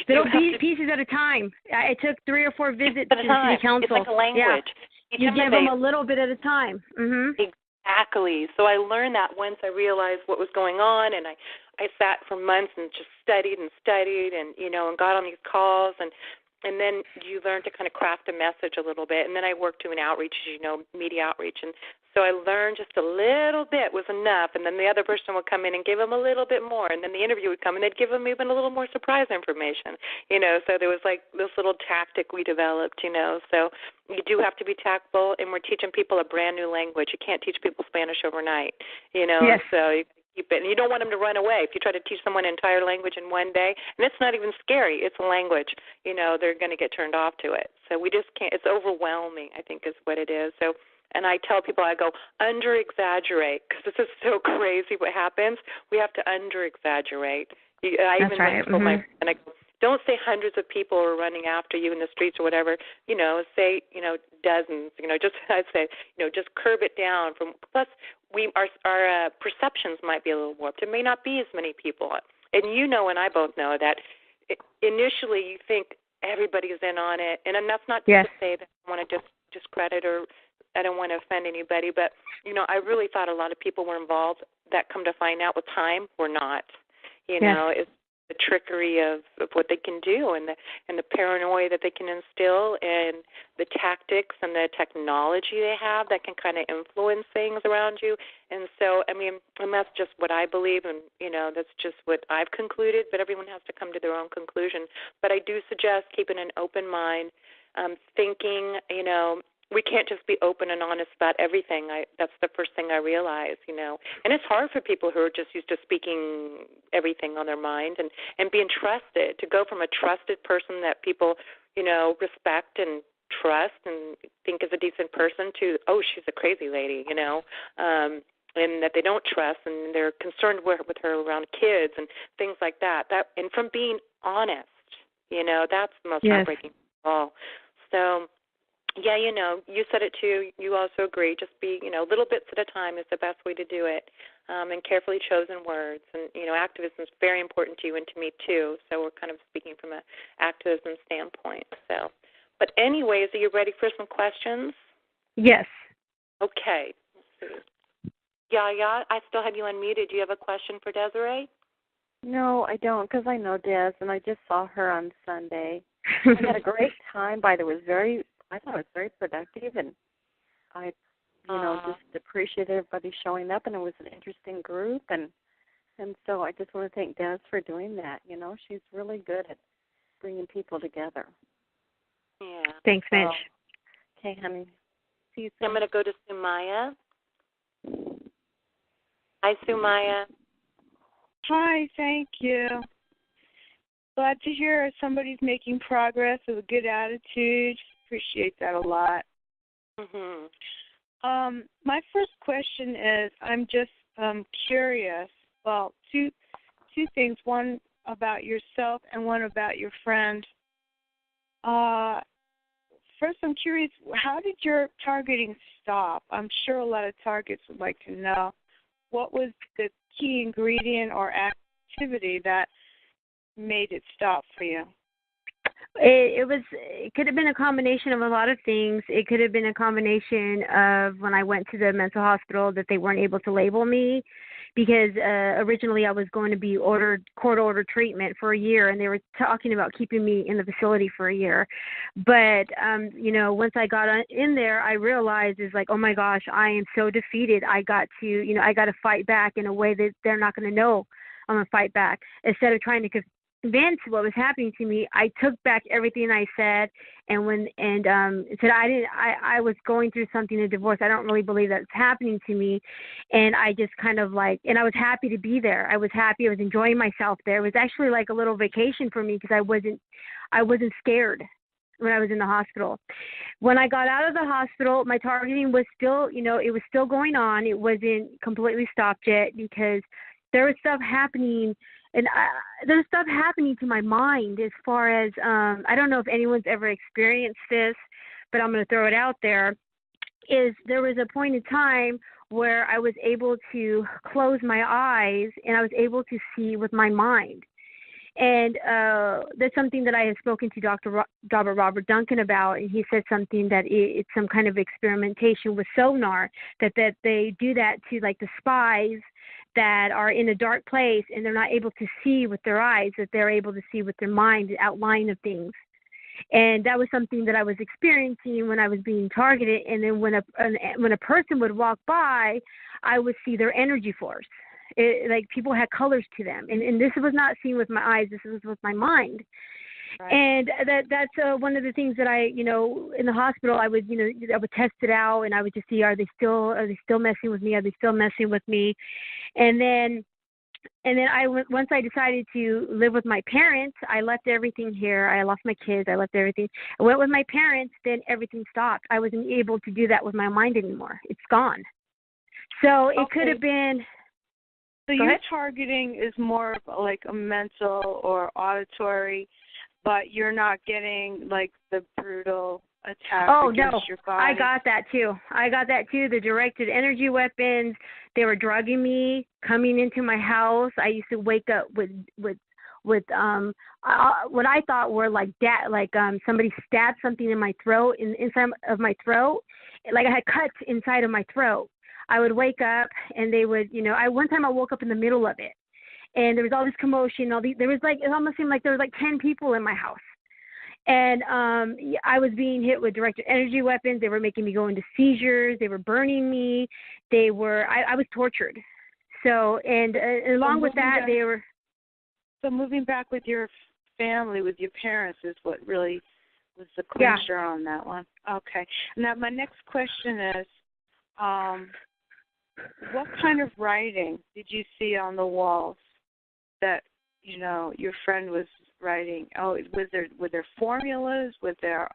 Little pieces at a time. It took 3 or 4 visits to the city council. It's like a language. Yeah. You give them a little bit at a time. Mm-hmm. Exactly. So I learned that once I realized what was going on, and I sat for months and just studied and and got on these calls, and then you learn to kind of craft a message a little bit. And then I worked doing outreach, media outreach, and so I learned just a little bit was enough, and then the other person would come in and give them a little bit more, and then the interview would come and they'd give them even a little more surprise information, so there was like this little tactic we developed, so you do have to be tactful, and we're teaching people a brand new language. You can't teach people Spanish overnight, Yes. So you keep it, and you don't want them to run away. If you try to teach someone an entire language in one day, and it's not even scary, it's a language, they're going to get turned off to it. So we just can't, it's overwhelming, I think is what it is. So, and I tell people, I go, under-exaggerate, because this is so crazy what happens. We have to under-exaggerate. I That's even right. told my friend, I go, don't say hundreds of people are running after you in the streets or whatever. Say, dozens. I'd say, just curb it down. Plus, our perceptions might be a little warped. It may not be as many people. And and I both know that initially you think everybody is in on it. And that's not to say that I want to discredit or I don't want to offend anybody, but, I really thought a lot of people were involved that come to find out with time were not. It's the trickery of what they can do and the paranoia that they can instill and the tactics and the technology they have that can kind of influence things around you. And so, and that's just what I believe, and, that's just what I've concluded, but everyone has to come to their own conclusion. But I do suggest keeping an open mind, thinking, we can't just be open and honest about everything. That's the first thing I realized, And it's hard for people who are just used to speaking everything on their mind and being trusted, to go from a trusted person that people, respect and trust and think is a decent person to, oh, she's a crazy lady, and that they don't trust and they're concerned with her around kids and things like that. And from being honest, that's the most heartbreaking of all. So, yeah, you said it too. You also agree. Just be, little bits at a time is the best way to do it, and carefully chosen words. And, activism is very important to you and to me too. So we're kind of speaking from an activism standpoint. So, but anyways, are you ready for some questions? Yes. Okay. Let's see. Yeah, I still have you unmuted. Do you have a question for Deserie? No, I don't, because I know Des, and I just saw her on Sunday. I had a great time, I thought it was very productive, and I, just appreciate everybody showing up, and it was an interesting group, and so I just want to thank Des for doing that. She's really good at bringing people together. Yeah. Thanks, Mitch. Okay, honey. See you soon. I'm going to go to Sumaya. Hi, Sumaya. Hi, thank you. Glad to hear somebody's making progress with a good attitude. Appreciate that a lot. Mm-hmm. My first question is, I'm just curious. Well, two things. One about yourself and one about your friend. First, I'm curious, how did your targeting stop? I'm sure a lot of targets would like to know. What was the key ingredient or activity that made it stop for you? It could have been a combination of a lot of things. It could have been a combination of when I went to the mental hospital that they weren't able to label me because originally I was going to be court-ordered treatment for a year, and they were talking about keeping me in the facility for a year. But, once I got in there, I realized it's like, oh, my gosh, I am so defeated. I got to fight back in a way that they're not going to know I'm going to fight back. Instead of trying to convince what was happening to me, I took back everything I said and said I was going through something, a divorce. I don't really believe that's happening to me. And I just kind of and I was happy to be there. I was happy. I was enjoying myself there. It was actually like a little vacation for me because I wasn't scared when I was in the hospital. When I got out of the hospital, my targeting was still, it was still going on. It wasn't completely stopped yet because there was stuff happening. And there's stuff happening to my mind as far as, I don't know if anyone's ever experienced this, but I'm going to throw it out there, is there was a point in time where I was able to close my eyes and I was able to see with my mind. And that's something that I have spoken to Dr. Robert Duncan about, and he said something that it's some kind of experimentation with sonar, that they do that to like the spies that are in a dark place and they're not able to see with their eyes, that they're able to see with their mind, the outline of things. And that was something that I was experiencing when I was being targeted. And then when a person would walk by, I would see their energy force. Like people had colors to them. And this was not seen with my eyes. This was with my mind. Right. And that's one of the things that I, in the hospital, I would test it out, and I would just see, are they still messing with me? Are they still messing with me? And then once I decided to live with my parents, I left everything here. I lost my kids. I left everything. I went with my parents. Then everything stopped. I wasn't able to do that with my mind anymore. It's gone. So it could have been. So your targeting is more like a mental or auditory, but you're not getting like the brutal attack against your body. I got that too. The directed energy weapons, they were drugging me, coming into my house. I used to wake up with what I thought were somebody stabbed something in my throat, inside of my throat, like I had cuts inside of my throat. I would wake up and they would, one time I woke up in the middle of it. And there was all this commotion. It almost seemed like there was like 10 people in my house. And I was being hit with directed energy weapons. They were making me go into seizures. They were burning me. I was tortured. So, and along with that, they were. So moving back with your family, with your parents, is what really was the clincher on that one. Okay. Now, my next question is, what kind of writing did you see on the walls that your friend was writing? Oh, were there formulas? Were there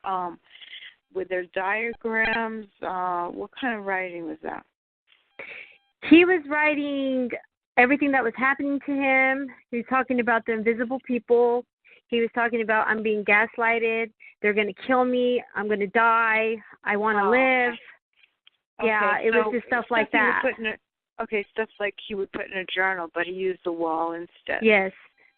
diagrams? What kind of writing was that? He was writing everything that was happening to him. He was talking about the invisible people. He was talking about, I'm being gaslighted. They're going to kill me. I'm going to die. I want to live. Okay, yeah, it was just stuff like that. Stuff like he would put in a journal, but he used the wall instead. Yes,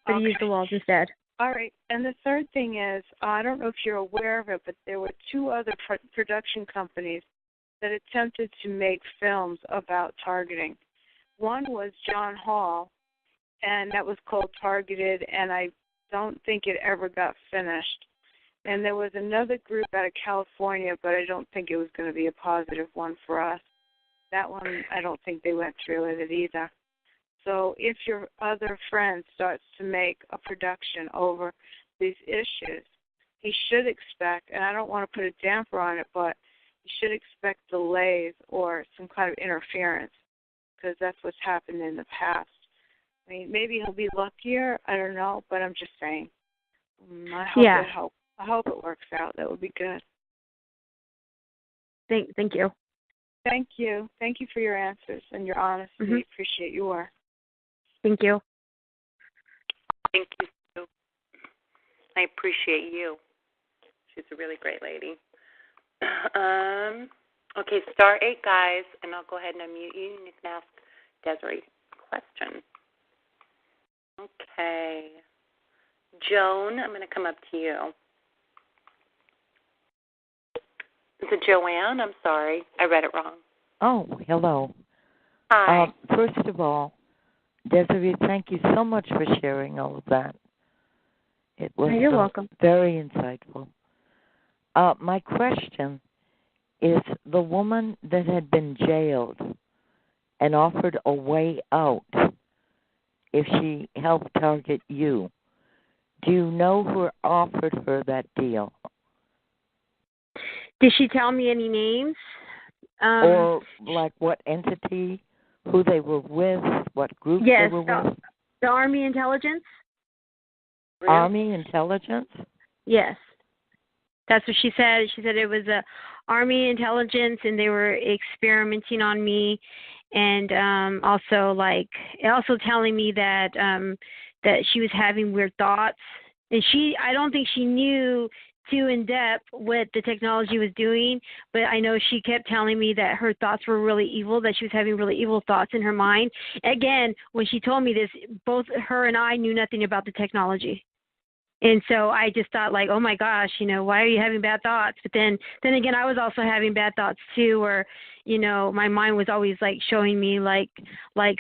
but he used the walls instead. All right, and the third thing is, I don't know if you're aware of it, but there were two other production companies that attempted to make films about targeting. One was John Hall, and that was called Targeted, and I don't think it ever got finished. And there was another group out of California, but I don't think it was going to be a positive one for us. That one, I don't think they went through with it either. So if your other friend starts to make a production over these issues, he should expect, and I don't want to put a damper on it, but he should expect delays or some kind of interference, because that's what's happened in the past. I mean, maybe he'll be luckier, I don't know, but I'm just saying. I hope it works out. That would be good. Thank you. Thank you. Thank you for your answers and your honesty. Mm-hmm. Appreciate your. Thank you. Thank you. I appreciate you. She's a really great lady. Okay, star 8, guys, and I'll go ahead and unmute you, and you can ask Deserie a question. Okay. Joan, I'm going to come up to you. Is it Joanne? I'm sorry. I read it wrong. Oh, hello. Hi. First of all, Deserie, thank you so much for sharing all of that. It was You're welcome. Very insightful. My question is, the woman that had been jailed and offered a way out if she helped target you, Do you know who offered her that deal? Did she tell me any names? Or like what entity, who they were with, what group yes, they were with? The Army Intelligence. Really? Army Intelligence? Yes. That's what she said. She said it was a Army Intelligence, and they were experimenting on me, and also telling me that that she was having weird thoughts, and I don't think she knew too in depth what the technology was doing, but I know she kept telling me that her thoughts were really evil, that she was having really evil thoughts in her mind. Again, when she told me this, both her and I knew nothing about the technology. And so I just thought, like, oh my gosh, why are you having bad thoughts? But then again, I was also having bad thoughts too, where, my mind was always like showing me like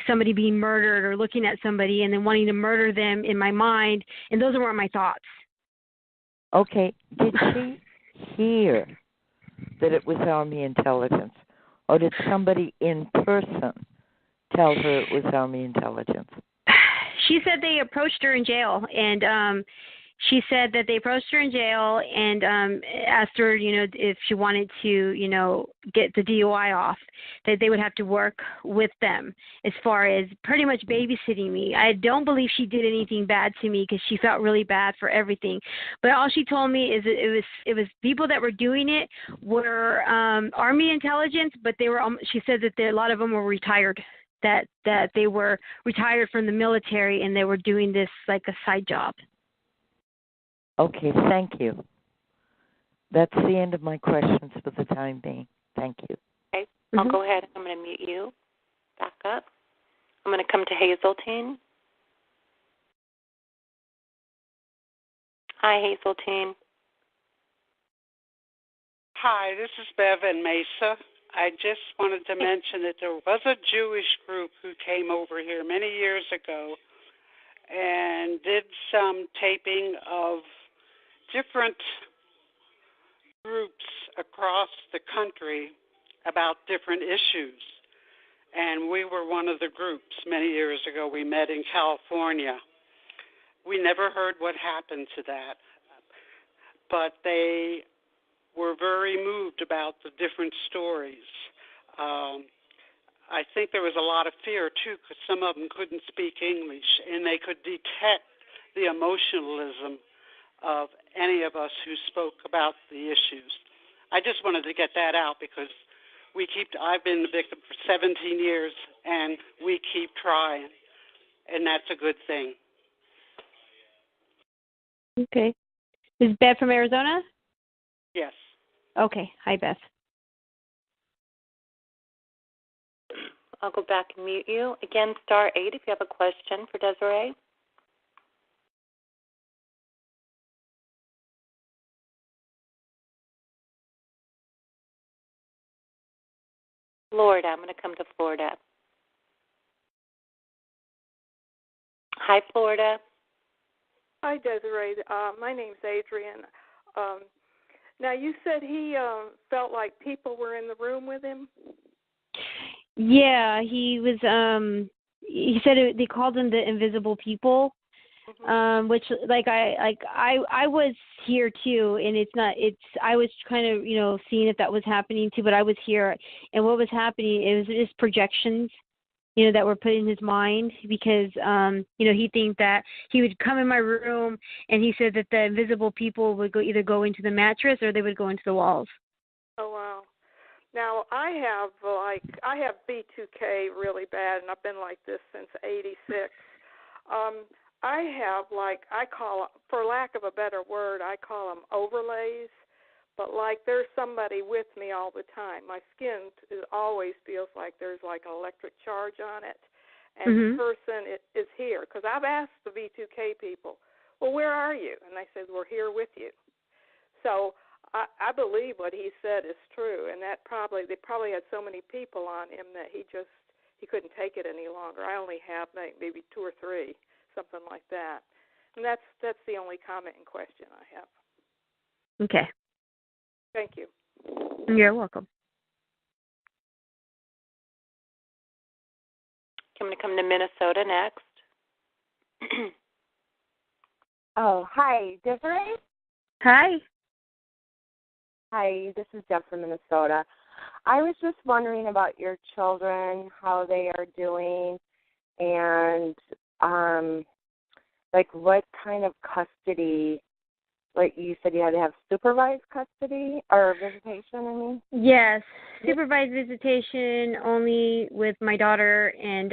somebody being murdered or looking at somebody and then wanting to murder them in my mind, and those weren't my thoughts. Okay, did she hear that it was Army Intelligence, or did somebody in person tell her it was Army Intelligence? She said they approached her in jail, and she said that they approached her in jail and asked her, if she wanted to, get the DUI off, that they would have to work with them as far as pretty much babysitting me. I don't believe she did anything bad to me because she felt really bad for everything. But all she told me is that it was people that were doing it were Army Intelligence, but they were. She said that a lot of them were retired. That they were retired from the military and they were doing this like a side job. Okay, thank you. That's the end of my questions for the time being. Thank you. Okay, I'll go ahead. I'm going to mute you. Back up. I'm going to come to Hazeltine. Hi, Hazeltine. Hi, this is Bev in Mesa. I just wanted to mention that there was a Jewish group who came over here many years ago and did some taping of different groups across the country about different issues. And we were one of the groups many years ago. We met in California. We never heard what happened to that, but they were very moved about the different stories. I think there was a lot of fear, too, because some of them couldn't speak English, and they could detect the emotionalism of any of us who spoke about the issues. I just wanted to get that out because I've been the victim for 17 years, and we keep trying, and that's a good thing. Okay. Is Beth from Arizona? Yes. Okay. Hi, Beth. I'll go back and mute you. Again, *8 if you have a question for Deserie. Florida. I'm going to come to Florida. Hi, Florida. Hi, Deserie. My name's Adrian. Now, you said he felt like people were in the room with him? Yeah, he was. He said they called them the invisible people, which I was here too, and I was kind of seeing if that was happening too, but I was here, and what was happening, it was just projections, that were put in his mind because he think that he would come in my room and he said that the invisible people would either go into the mattress or they would go into the walls. Oh wow. Now, I have B2K really bad, and I've been like this since '86. I have I call, for lack of a better word, I call them overlays, but like there's somebody with me all the time. My skin always feels like there's like an electric charge on it, and the person is here. Because I've asked the B2K people, well, where are you? And they said, we're here with you. So I believe what he said is true, and they probably had so many people on him that he couldn't take it any longer. I only have maybe 2 or 3, something like that, and that's the only comment and question I have. Okay. Thank you. You're welcome. I'm going to come to Minnesota next. Oh, hi, Deserie? Hi. Hi, this is Deb from Minnesota. I was just wondering about your children, how they are doing, and like what kind of custody. Like you said, you had to have supervised custody or visitation. I mean. Yes, supervised visitation only with my daughter, and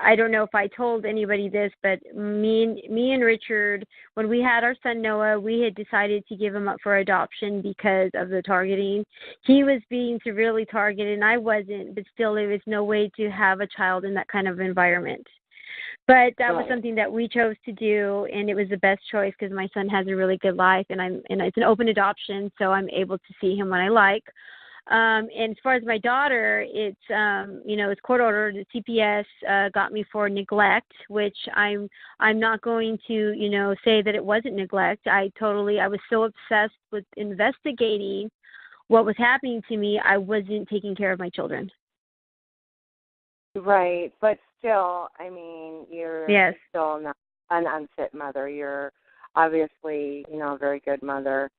I don't know if I told anybody this, but me and Richard, when we had our son Noah, we had decided to give him up for adoption because of the targeting. He was being severely targeted, and I wasn't, but still, there was no way to have a child in that kind of environment. But that was something that we chose to do, and it was the best choice because my son has a really good life, and it's an open adoption, so I'm able to see him when I like. And as far as my daughter, it's it's court ordered. The CPS got me for neglect, which I'm not going to say that it wasn't neglect. I was so obsessed with investigating what was happening to me, I wasn't taking care of my children. Right, but still, I mean, you're still not an unfit mother. You're obviously, a very good mother.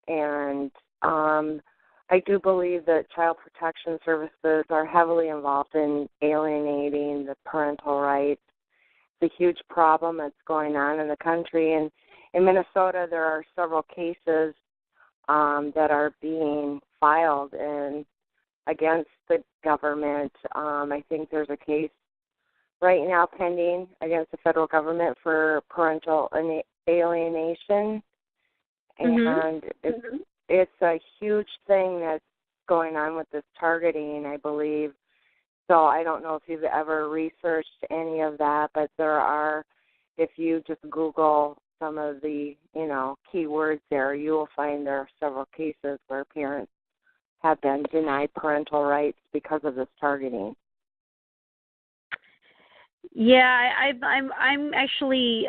And I do believe that child protection services are heavily involved in alienating the parental rights. It's a huge problem that's going on in the country. And in Minnesota, there are several cases that are being filed against the government. I think there's a case right now pending against the federal government for parental alienation. And it's a huge thing that's going on with this targeting, I believe. So I don't know if you've ever researched any of that, but there are, if you just Google some of the, keywords there, you will find there are several cases where parents have been denied parental rights because of this targeting. Yeah, I'm actually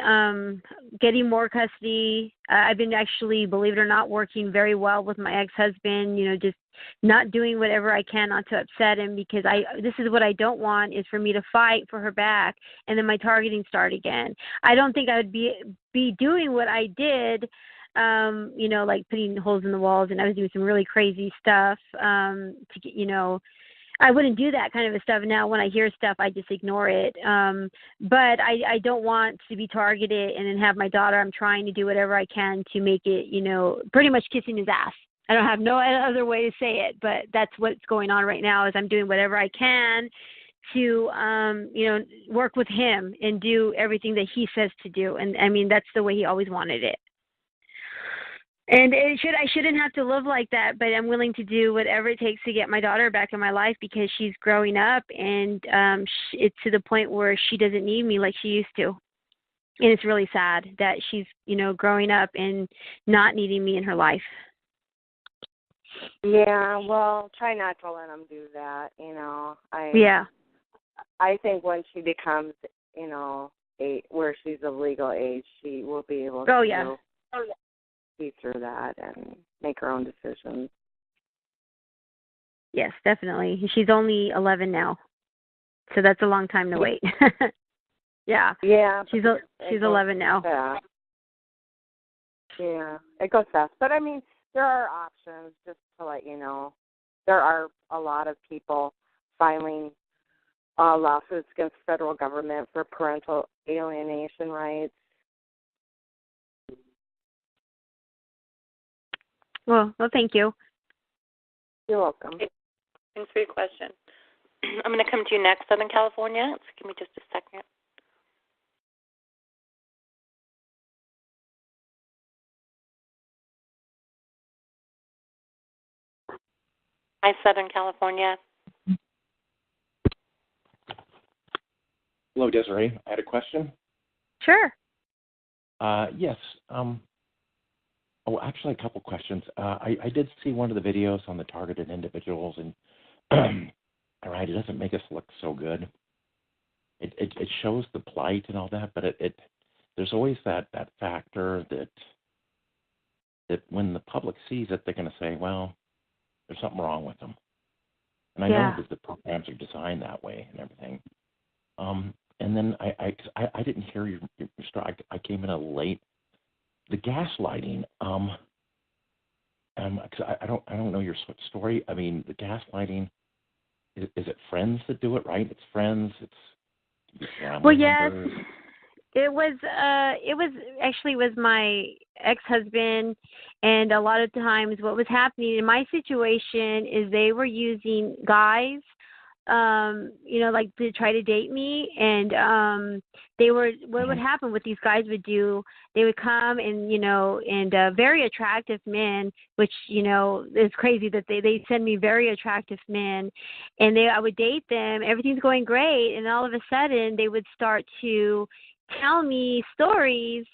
getting more custody. I've been actually, believe it or not, working very well with my ex-husband. Just not doing whatever I can not to upset him, because this is what I don't want, is for me to fight for her back and then my targeting start again. I don't think I would be doing what I did. Like putting holes in the walls, and I was doing some really crazy stuff to get, I wouldn't do that kind of stuff. Now when I hear stuff, I just ignore it. But I don't want to be targeted and then have my daughter. I'm trying to do whatever I can to make it, pretty much kissing his ass. I don't have no other way to say it, but that's what's going on right now, is I'm doing whatever I can to, work with him and do everything that he says to do. And I mean, that's the way he always wanted it. And I shouldn't have to live like that, but I'm willing to do whatever it takes to get my daughter back in my life, because she's growing up, and it's to the point where she doesn't need me like she used to. And it's really sad that she's, growing up and not needing me in her life. Yeah, well, try not to let them do that, I think when she becomes, where she's of legal age, she will be able to see through that and make her own decisions. Yes, definitely. She's only 11 now, so that's a long time to wait. Yeah. She's 11 now. Yeah, it goes fast. But I mean, there are options. Just to let you know, there are a lot of people filing lawsuits against the federal government for parental alienation rights. Well, thank you. You're welcome. Thanks for your question. I'm going to come to you next, Southern California. So give me just a second. Hi, Southern California. Hello, Deserie. I had a question. Sure. Yes. Actually, a couple questions. I did see one of the videos on the targeted individuals, and all right, it doesn't make us look so good. It shows the plight and all that, but there's always that factor that when the public sees it, they're going to say, well, there's something wrong with them. And I know that the programs are designed that way and everything. and then I didn't hear your story. I came in a late. The gaslighting. Because I don't know your story. I mean, the gaslighting. Is it friends that do it? Right? It's friends. It's family well, yes. members. It was actually my ex-husband, and a lot of times what was happening in my situation is they were using guys, like to try to date me, and what would happen, what these guys would do, they would come and very attractive men, which is crazy that they send me very attractive men, and I would date them, everything's going great, and all of a sudden they would start to tell me stories,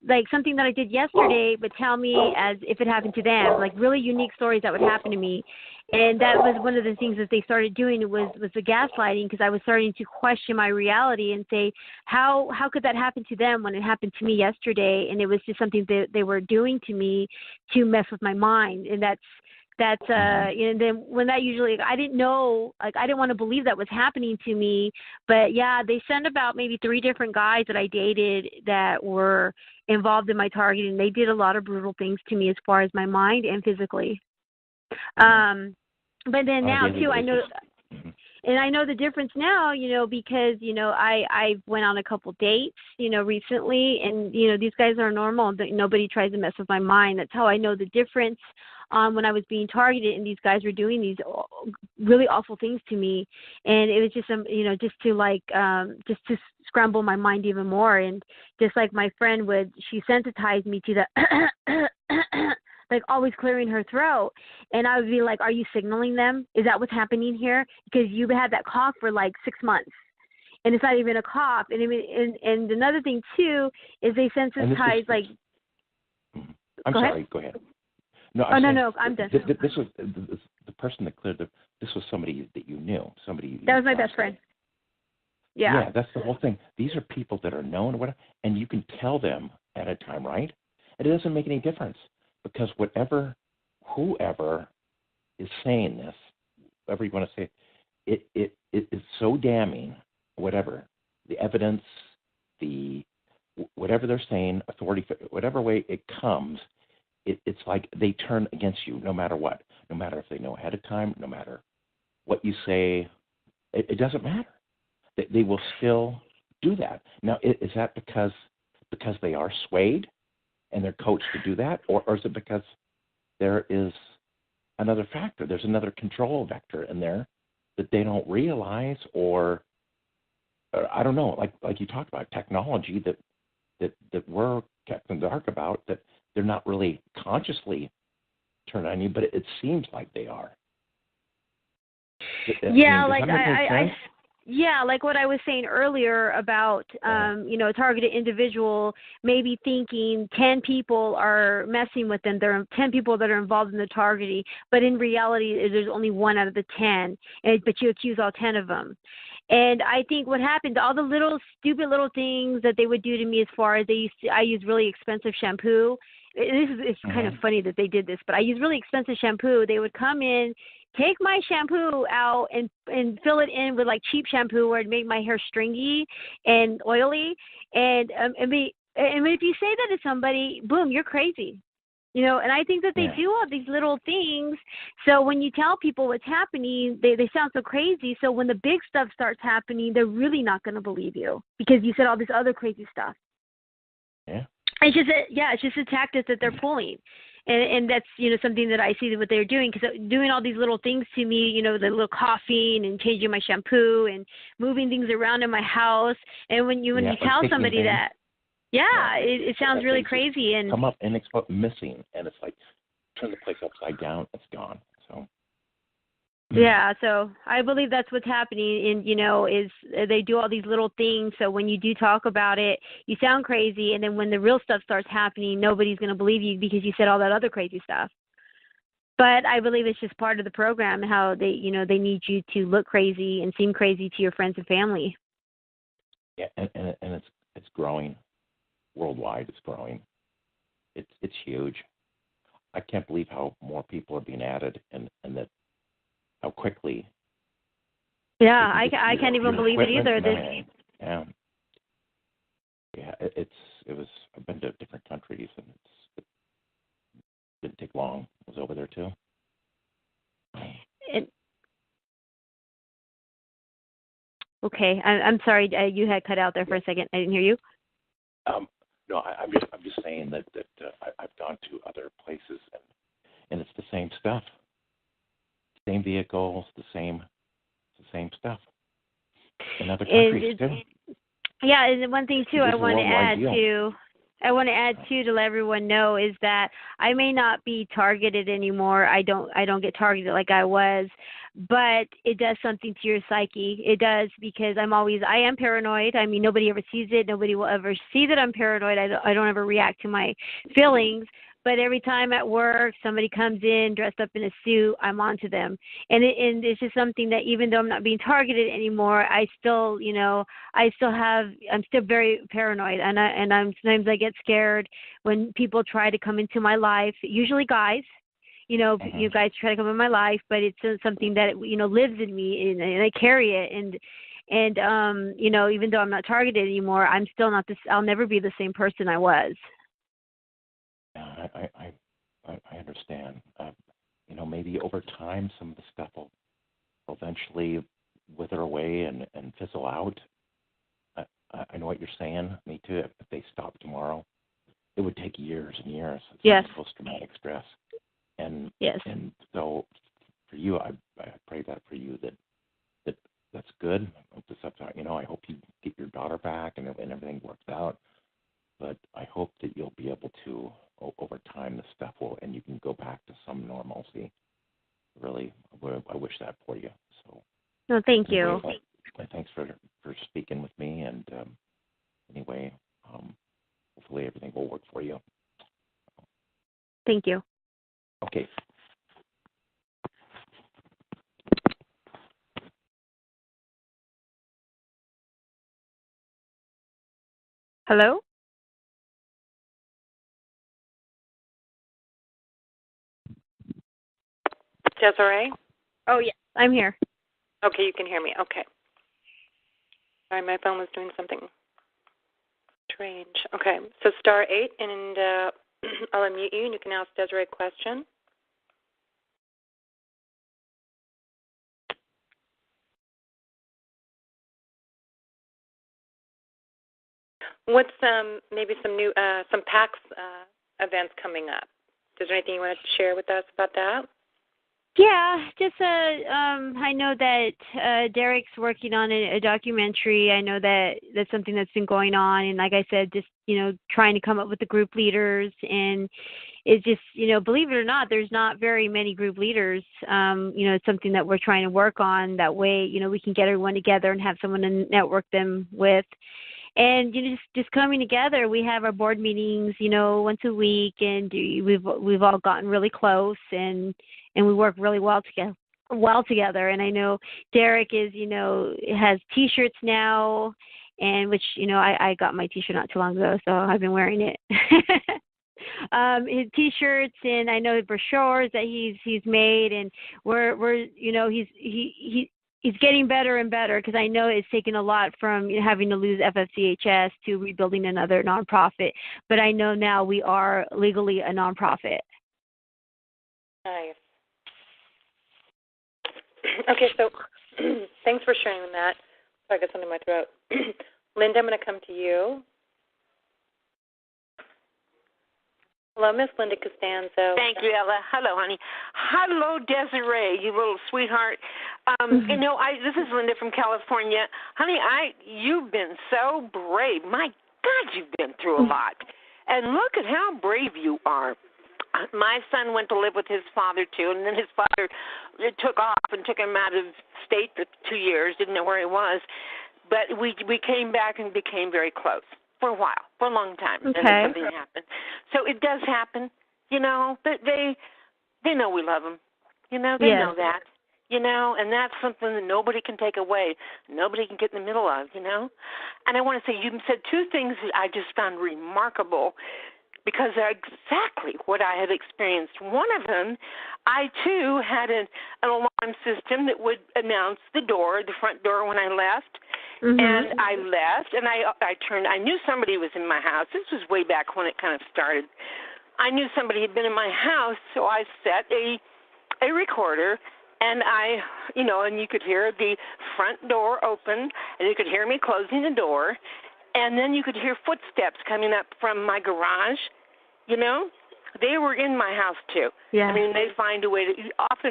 like something that I did yesterday, but tell me as if it happened to them, like really unique stories that would happen to me. And that was one of the things that they started doing was the gaslighting, because I was starting to question my reality and say, how could that happen to them when it happened to me yesterday? And it was just something that they were doing to me to mess with my mind. And that's and then when that usually, I didn't know, like I didn't want to believe that was happening to me, but yeah, they sent about maybe 3 different guys that I dated that were involved in my targeting. They did a lot of brutal things to me as far as my mind and physically. But then now too, I know, and I know the difference now, because, I went on a couple dates, recently, and, these guys are normal. Nobody tries to mess with my mind. That's how I know the difference when I was being targeted and these guys were doing these really awful things to me. And it was just, just to scramble my mind even more. And just like my friend she sensitized me to the like always clearing her throat. And I would be like, are you signaling them? Is that what's happening here? Because you've had that cough for like 6 months. And it's not even a cough. And another thing, too, is they sensitize, like... I'm sorry, go ahead. No, I'm done. This was the person that cleared this was somebody that you knew. That was my best friend. Yeah. Yeah, that's the whole thing. These are people that are known, and you can tell them at a time, right? And it doesn't make any difference, because whoever is saying this, whatever you want to say, it is so damning. Whatever the evidence, whatever they're saying, authority, whatever way it comes, it's like they turn against you no matter what. No matter if they know ahead of time, no matter what you say, it doesn't matter. They will still do that. Now, is that because they are swayed and they're coached to do that, or is it because there is another factor? There's another control vector in there that they don't realize, or I don't know, like you talked about, technology that we're kept in the dark about, that they're not really consciously turned on you, but it seems like they are. Yeah, like what I was saying earlier about, a targeted individual maybe thinking 10 people are messing with them. There are 10 people that are involved in the targeting, but in reality, there's only 1 out of the 10, but you accuse all 10 of them. And I think what happened, all the little stupid little things that they would do to me, as far as I use really expensive shampoo. It's kind of funny that they did this, but I use really expensive shampoo. They would come in, take my shampoo out and fill it in with like cheap shampoo where it made my hair stringy and oily. And if you say that to somebody, boom, you're crazy. And I think that they do all these little things. So when you tell people what's happening, they sound so crazy. So when the big stuff starts happening, they're really not going to believe you because you said all this other crazy stuff. Yeah. It's just a tactic that they're pulling. And that's, something that I see what they're doing, because doing all these little things to me, the little coughing and changing my shampoo and moving things around in my house. And when you tell somebody that, it sounds really crazy. And come up and it's missing, and it's like turn the place upside down. It's gone. So. Yeah, so I believe that's what's happening, and, is they do all these little things, so when you do talk about it, you sound crazy, and then when the real stuff starts happening, nobody's going to believe you because you said all that other crazy stuff. But I believe it's just part of the program, how they need you to look crazy and seem crazy to your friends and family. Yeah, and it's growing. Worldwide, it's growing. It's huge. I can't believe how more people are being added, and that how quickly. Yeah, I can't even believe it either. Yeah. Yeah, I've been to different countries, and it didn't take long. I was over there too. Okay, I'm sorry, you had cut out there for a second. I didn't hear you. No, I'm just saying that I've gone to other places, and it's the same stuff, same vehicles, the same stuff in other countries too. Yeah, and one thing too I want to add to let everyone know is that I may not be targeted anymore. I don't get targeted like I was, but it does something to your psyche. It does, because I am paranoid. I mean, nobody ever sees it. Nobody will ever see that I'm paranoid. I don't ever react to my feelings. But every time at work somebody comes in dressed up in a suit, I'm onto them, and it's just something that even though I'm not being targeted anymore, I'm still very paranoid, and sometimes I get scared when people try to come into my life. Usually guys, you guys try to come in my life, but it's something that lives in me, and I carry it, and even though I'm not targeted anymore, I'm still not this. I'll never be the same person I was. Yeah, I understand. Maybe over time some of the stuff will eventually wither away and fizzle out. I know what you're saying. Me too. If they stop tomorrow, it would take years and years. Yes. Post-traumatic stress. And yes. And so for you, I pray that for you that's good. I hope you get your daughter back and everything works out. But I hope that you'll be able to, over time, the stuff will, and you can go back to some normalcy. Really, I wish that for you. So. No, thank you. Thanks for speaking with me. And anyway, hopefully everything will work for you. Thank you. Okay. Hello? Deserie? Oh, yes, I'm here. Okay, you can hear me. Okay. Sorry, my phone was doing something strange. Okay, so *8, and I'll unmute you, and you can ask Deserie a question. What's maybe some new some PAX events coming up? Is there anything you want to share with us about that? Yeah, just I know that Derek's working on a documentary. I know that that's something that's been going on, and like I said, just trying to come up with the group leaders, and it's just believe it or not, there's not very many group leaders. It's something that we're trying to work on. That way, we can get everyone together and have someone to network them with. And just coming together, we have our board meetings, once a week, and we've all gotten really close, and we work really well together. And I know Derek has T-shirts now, and which I got my T-shirt not too long ago, so I've been wearing it. His T-shirts, and I know the brochures that he's made, and we're he's getting better and better, because I know it's taken a lot from having to lose FFCHS to rebuilding another nonprofit. But I know now we are legally a nonprofit. Nice. Okay, so thanks for sharing that. Sorry, I got something in my throat. Linda, I'm going to come to you. Hello, Miss Linda Costanzo. Thank you, Ella. Hello, honey. Hello, Deserie, you little sweetheart. This is Linda from California. Honey, you've been so brave. My God, you've been through a lot. And look at how brave you are. My son went to live with his father, too, and then his father took off and took him out of state for 2 years, didn't know where he was. But we came back and became very close. For a while, for a long time, okay. And then something happened. So it does happen, they know we love them, they know that, and that's something that nobody can take away, nobody can get in the middle of, And I want to say, you said two things that I just found remarkable. because they're exactly what I had experienced. One of them, I too had an alarm system that would announce the front door when I left. Mm-hmm. And I left, and I turned. I knew somebody was in my house. This was way back when it kind of started. I knew somebody had been in my house, so I set a recorder, and and you could hear the front door open, and you could hear me closing the door, and then you could hear footsteps coming up from my garage. They were in my house too. Yeah. I mean, they find a way to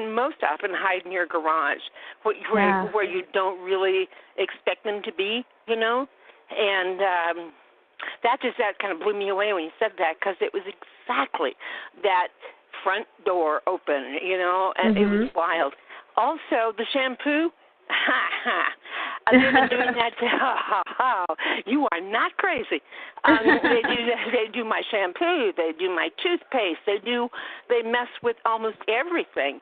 most often hide in your garage, where you don't really expect them to be. And that kind of blew me away when you said that, because it was exactly that front door open, and it was wild. Also, the shampoo, they've been doing that you are not crazy. They do my shampoo, they do my toothpaste, they mess with almost everything.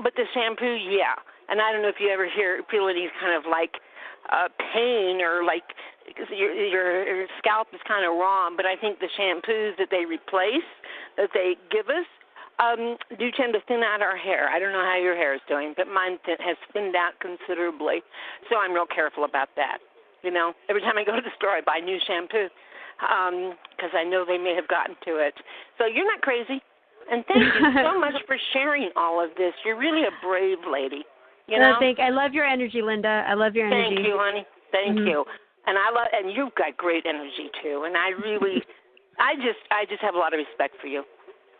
But the shampoo, yeah. And I don't know if you ever feel any kind of like pain, or like your scalp is kind of raw, but I think the shampoos that they replace, that they give us, do tend to thin out our hair. I don't know how your hair is doing, but mine has thinned out considerably, so I'm real careful about that. Every time I go to the store, I buy new shampoo, because I know they may have gotten to it. So you're not crazy, and thank you so much for sharing all of this. You're really a brave lady. I love your energy, Linda. I love your energy. Thank you, honey. Thank you. And and you've got great energy too. And I really, I just have a lot of respect for you.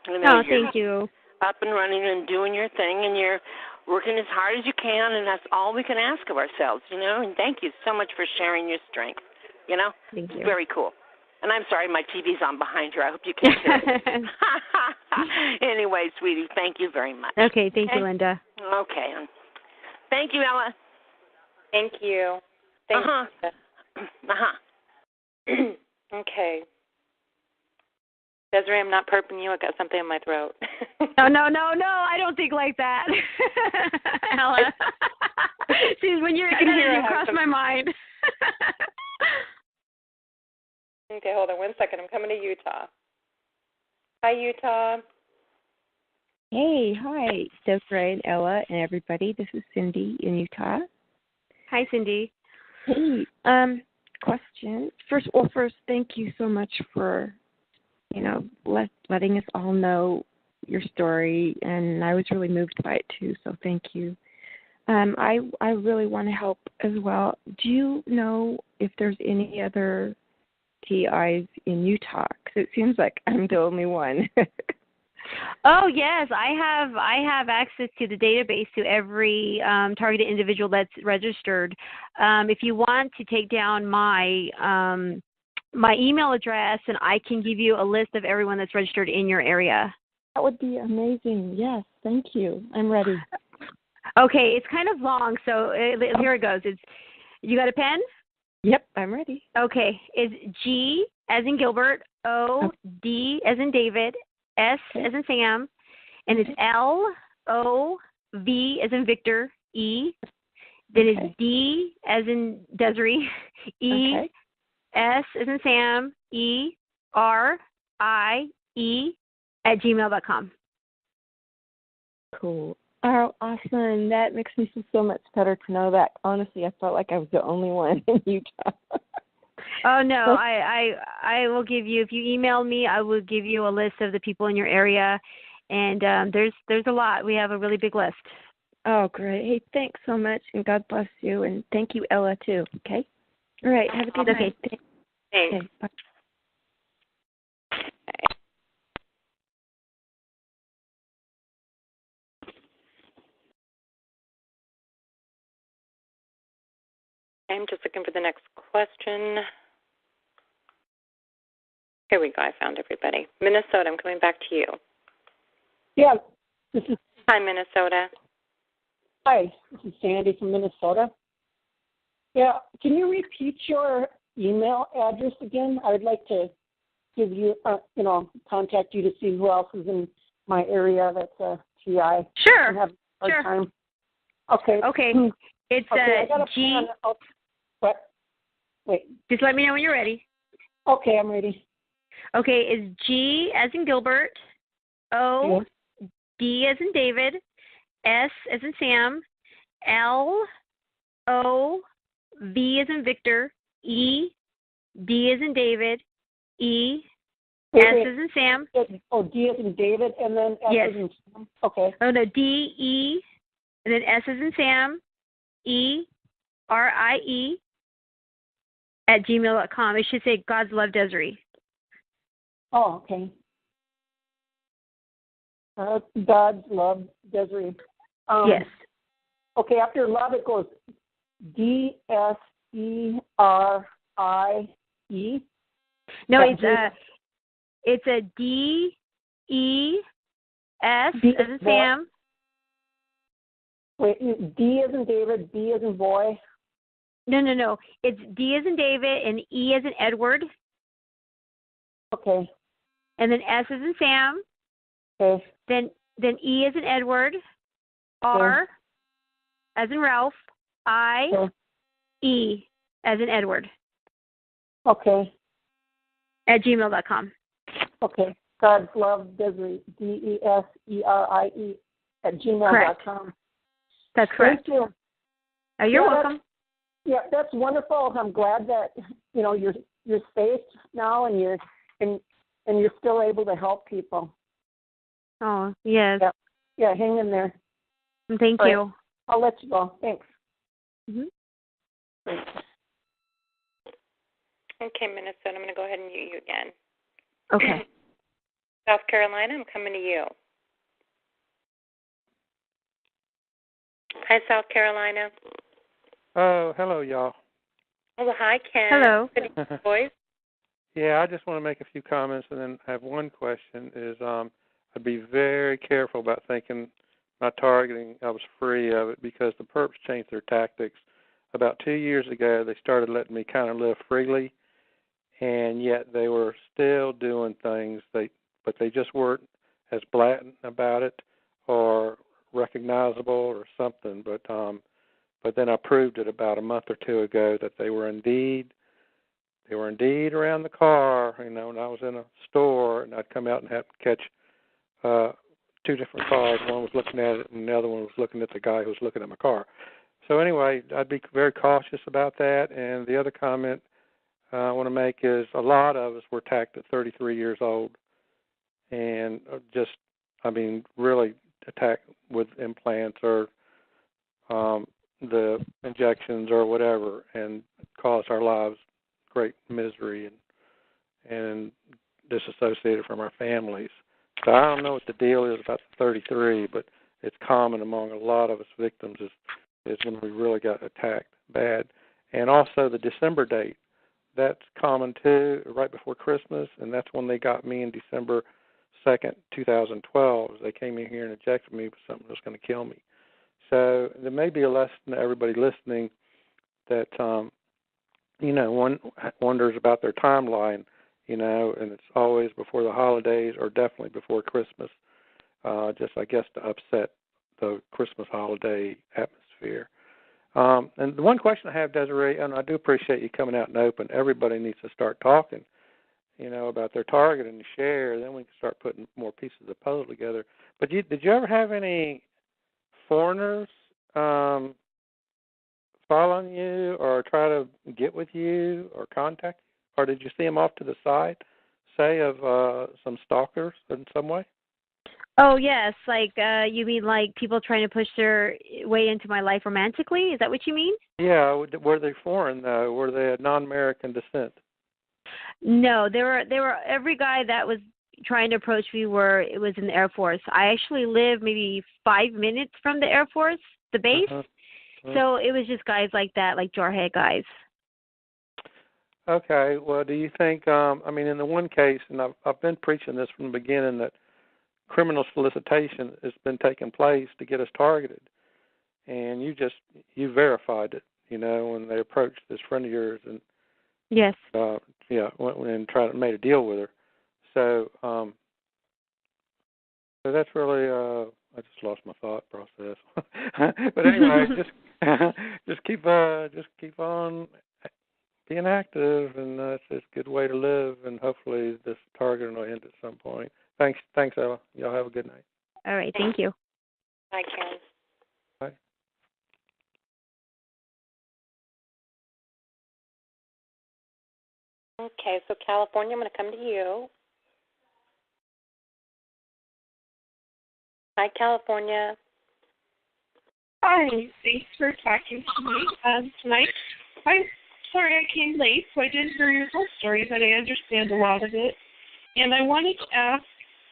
Thank you. Up and running and doing your thing, and you're working as hard as you can, and that's all we can ask of ourselves, And thank you so much for sharing your strength. Thank you. Very cool. And I'm sorry, my TV's on behind you. I hope you can hear it. Anyway, sweetie, thank you very much. Okay, thank you, Linda. Okay. Thank you, Ella. Thank you. Okay. Deserie, I'm not perping you. I got something in my throat. No, I don't think like that. Ella. See, when you're you cross my mind. Okay, hold on 1 second. I'm coming to Utah. Hi, Utah. Hey, hi, Deserie and Ella and everybody. This is Cindy in Utah. Hi, Cindy. Hey, question. First, thank you so much for, letting us all know your story, and I was really moved by it too. So thank you. I really want to help as well. Do you know if there's any other TIs in Utah? Because it seems like I'm the only one. Oh yes, I have access to the database to every targeted individual that's registered. If you want to take down my email address, and I can give you a list of everyone that's registered in your area. That would be amazing. Yes, thank you. I'm ready. Okay, it's kind of long, so here it goes. You got a pen? Yep, I'm ready. Okay, it's G as in Gilbert, O, D as in David, S as in Sam, and it's L, O, V as in Victor, E. Then it's D as in Deserie, E, S as in Sam, E, R, I, E, @gmail.com. Cool. Oh, awesome. That makes me feel so much better to know that. Honestly, I felt like I was the only one in Utah. Oh, no. I will give you, if you email me, I will give you a list of the people in your area. And there's a lot. We have a really big list. Oh, great. Hey, thanks so much, and God bless you. And thank you, Ella, too. Okay? All right. Have a good night. Thanks. Okay, bye. I'm just looking for the next question. Here we go. I found everybody. Minnesota, I'm coming back to you. Yeah. Hi, Minnesota. Hi, this is Sandy from Minnesota. Yeah, can you repeat your email address again? I would like to give you, contact you to see who else is in my area that's a TI. Sure. Have a hard time. Okay. It's G. What? Wait. Just let me know when you're ready. Okay, I'm ready. Okay, is G as in Gilbert, O, D as in David, S as in Sam, L, O, V as in Victor, E, D as in David, E, S as in Sam. D as in David, and then S as in Sam? Okay. Oh, no, D, E, and then S as in Sam, E, R-I-E, at gmail.com. It should say God's Love Deserie. Oh, okay. God's Love Deserie. Yes. Okay, after love it goes D-S-E-R-I-E. No, it's a D-E-S as in Sam. Wait, D as in David, B as in boy? No. It's D as in David and E as in Edward. Okay. And then S as in Sam. Okay. Then E as in Edward. R as in Ralph. I. E as in Edward. Okay. At gmail.com. Okay. God's Love Deserie, D-E-S-E-R-I-E at gmail.com. That's correct. Thank you. You're welcome. That's wonderful. I'm glad that you're safe now and you're still able to help people. Oh, yes. Yeah, hang in there. Thank you. Right. I'll let you go. Thanks. Mm-hmm. Okay, Minnesota, I'm going to go ahead and mute you again. Okay. South Carolina, I'm coming to you. Hi, South Carolina. Oh, hello, y'all. Oh, hi, Ken. Hello. Good evening, boys. Yeah, I just want to make a few comments and then have one question. I'd be very careful about thinking my targeting, I was free of it, because the perps changed their tactics. About 2 years ago, they started letting me kind of live freely, and yet they were still doing things, but they just weren't as blatant about it or recognizable or something. But then I proved it about a month or two ago that they were indeed around the car. When I was in a store and I'd come out and have to catch two different cars. One was looking at it and the other one was looking at the guy who was looking at my car. So anyway, I'd be very cautious about that. And the other comment I want to make is a lot of us were attacked at 33 years old and really attacked with implants or the injections or whatever, and caused our lives great misery and disassociated from our families. So I don't know what the deal is about the 33, but it's common among a lot of us victims is when we really got attacked bad. And also the December date, that's common too, right before Christmas, and that's when they got me in December 2nd, 2012. They came in here and injected me with something that was going to kill me. So there may be a lesson to everybody listening that, one wonders about their timeline, and it's always before the holidays or definitely before Christmas, just, I guess, to upset the Christmas holiday atmosphere. And the one question I have, Deserie, and I do appreciate you coming out and open, everybody needs to start talking, about their target and share, then we can start putting more pieces of the puzzle together. But did you ever have any foreigners following you or try to get with you or contact you? Or did you see them off to the side, say, of some stalkers in some way? Oh, yes. You mean like people trying to push their way into my life romantically? Is that what you mean? Yeah. Were they foreign, though? Were they of non-American descent? No, they were every guy that was trying to approach me it was in the Air Force. I actually live maybe 5 minutes from the Air Force, the base. So it was just guys like that, like jarhead guys. Okay. Well, do you think, in the one case, and I've been preaching this from the beginning, that criminal solicitation has been taking place to get us targeted. And you verified it, when they approached this friend of yours and yes. Went and made a deal with her. So that's really I just lost my thought process. But anyway, just keep on being active, and it's a good way to live, and hopefully this targeting will end at some point. Thanks, Ella. Y'all have a good night. All right, thank you. Bye, Ken. Bye. Okay, so California, I'm going to come to you. Hi, California. Hi, thanks for talking to me tonight. I'm sorry I came late, so I didn't hear your whole story, but I understand a lot of it. And I wanted to ask,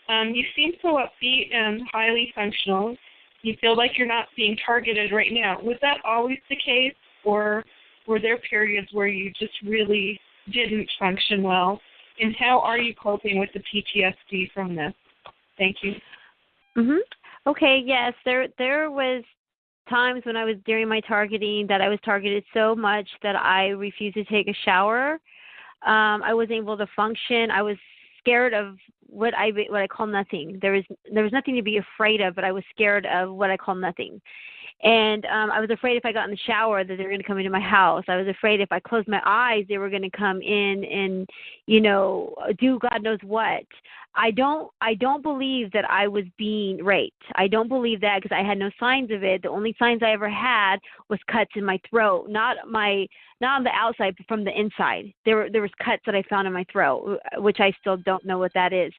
you seem so upbeat and highly functional. You feel like you're not being targeted right now. Was that always the case, or were there periods where you just really didn't function well? And how are you coping with the PTSD from this? Thank you. Okay, yes, there was times when I was during my targeting that I was targeted so much that I refused to take a shower. I wasn't able to function. I was scared of what I call nothing. There was nothing to be afraid of, but I was scared of what I call nothing. And I was afraid if I got in the shower that they were going to come into my house. I was afraid if I closed my eyes, they were going to come in and, do God knows what. I don't believe that I was being raped. I don't believe that because I had no signs of it. The only signs I ever had was cuts in my throat, not on the outside, but from the inside. There was cuts that I found in my throat, which I still don't know what that is.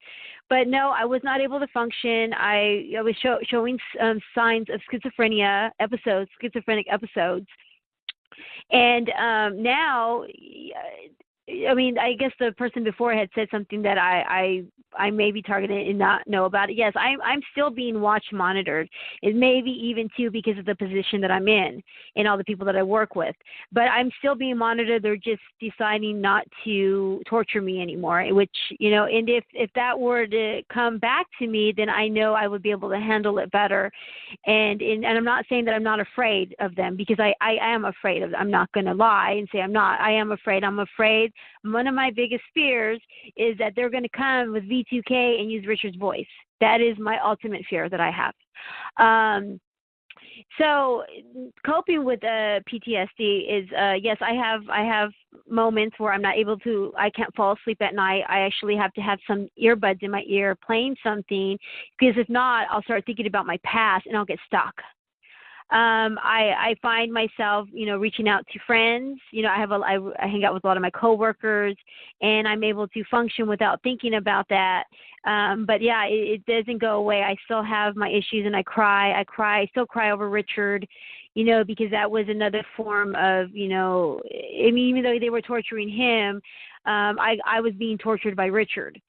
But no, I was not able to function. I was showing signs of schizophrenic episodes. And now, I mean, I guess the person before had said something that I may be targeted and not know about it. Yes, I'm still being monitored. It may be even too because of the position that I'm in and all the people that I work with. But I'm still being monitored. They're just deciding not to torture me anymore, which, and if that were to come back to me, then I know I would be able to handle it better. And I'm not saying that I'm not afraid of them, because I am afraid of them. I'm not going to lie and say I'm not. I am afraid. I'm afraid. One of my biggest fears is that they're going to come with V2K and use Richard's voice. That is my ultimate fear that I have. So coping with PTSD is, yes, I have moments where I can't fall asleep at night. I actually have to have some earbuds in my ear playing something, because if not, I'll start thinking about my past and I'll get stuck. I find myself, reaching out to friends. I hang out with a lot of my coworkers, and I'm able to function without thinking about that. But yeah, it doesn't go away. I still have my issues, and I still cry over Richard, because that was another form of, even though they were torturing him, I was being tortured by Richard.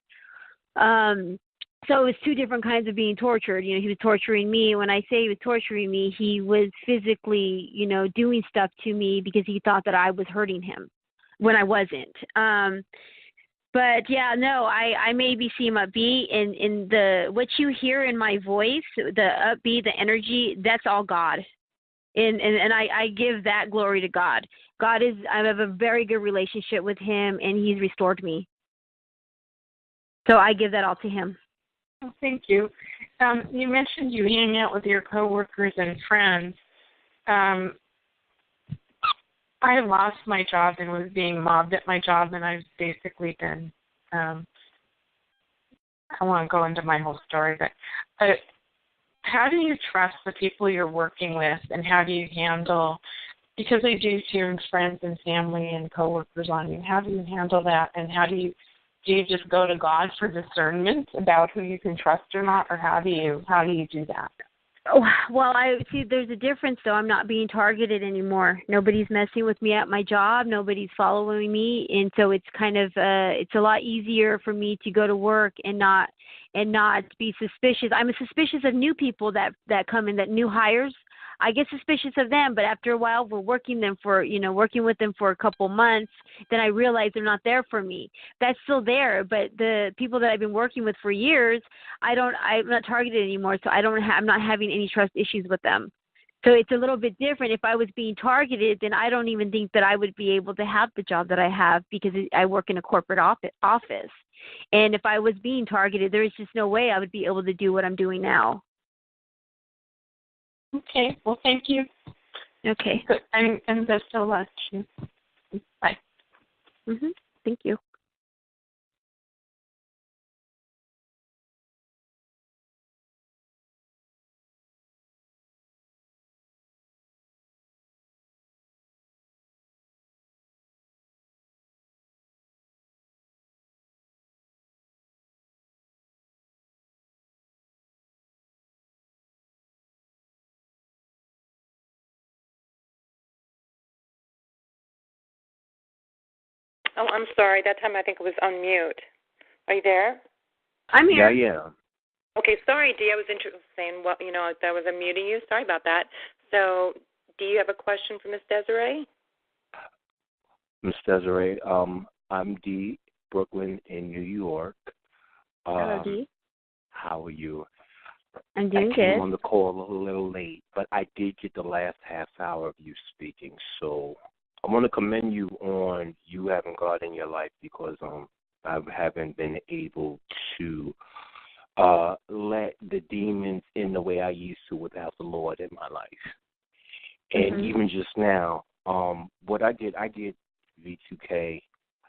So it was two different kinds of being tortured. He was torturing me. When I say he was torturing me, he was physically, doing stuff to me because he thought that I was hurting him when I wasn't. But yeah, no, I maybe seem upbeat, and in what you hear in my voice, the upbeat, the energy, that's all God. And I give that glory to God. I have a very good relationship with him, and he's restored me. So I give that all to him. Oh, thank you. You mentioned you hang out with your coworkers and friends. I lost my job and was being mobbed at my job, and I've basically been, I won't go into my whole story, but how do you trust the people you're working with, and how do you handle, because they do turn friends and family and coworkers on you, how do you handle that, and do you just go to God for discernment about who you can trust or not, or how do you do that? Oh, well, I see there's a difference, though. I'm not being targeted anymore. Nobody's messing with me at my job. Nobody's following me. And so it's kind of, it's a lot easier for me to go to work and not be suspicious. I'm suspicious of new people that come in, that new hires. I get suspicious of them, but after a while, we're working with them for a couple months, then I realize they're not there for me. That's still there, but the people that I've been working with for years, I'm not targeted anymore, so I'm not having any trust issues with them. So it's a little bit different. If I was being targeted, then I don't even think that I would be able to have the job that I have, because I work in a corporate office. And if I was being targeted, there is just no way I would be able to do what I'm doing now. Okay. Well, thank you. Okay. And best of luck. Bye. Thank you. Oh, I'm sorry. That time I think it was on mute. Are you there? I'm here. Yeah. Okay, sorry, Dee. I was saying, well, that was unmuting you. Sorry about that. So, do you have a question for Miss Deserie? Miss Deserie, I'm Dee, Brooklyn in New York. Hello, Dee. How are you? I'm doing good. I came on the call a little late, but I did get the last half hour of you speaking. So I want to commend you on you having God in your life, because I haven't been able to let the demons in the way I used to without the Lord in my life. And even just now, what I did V2K.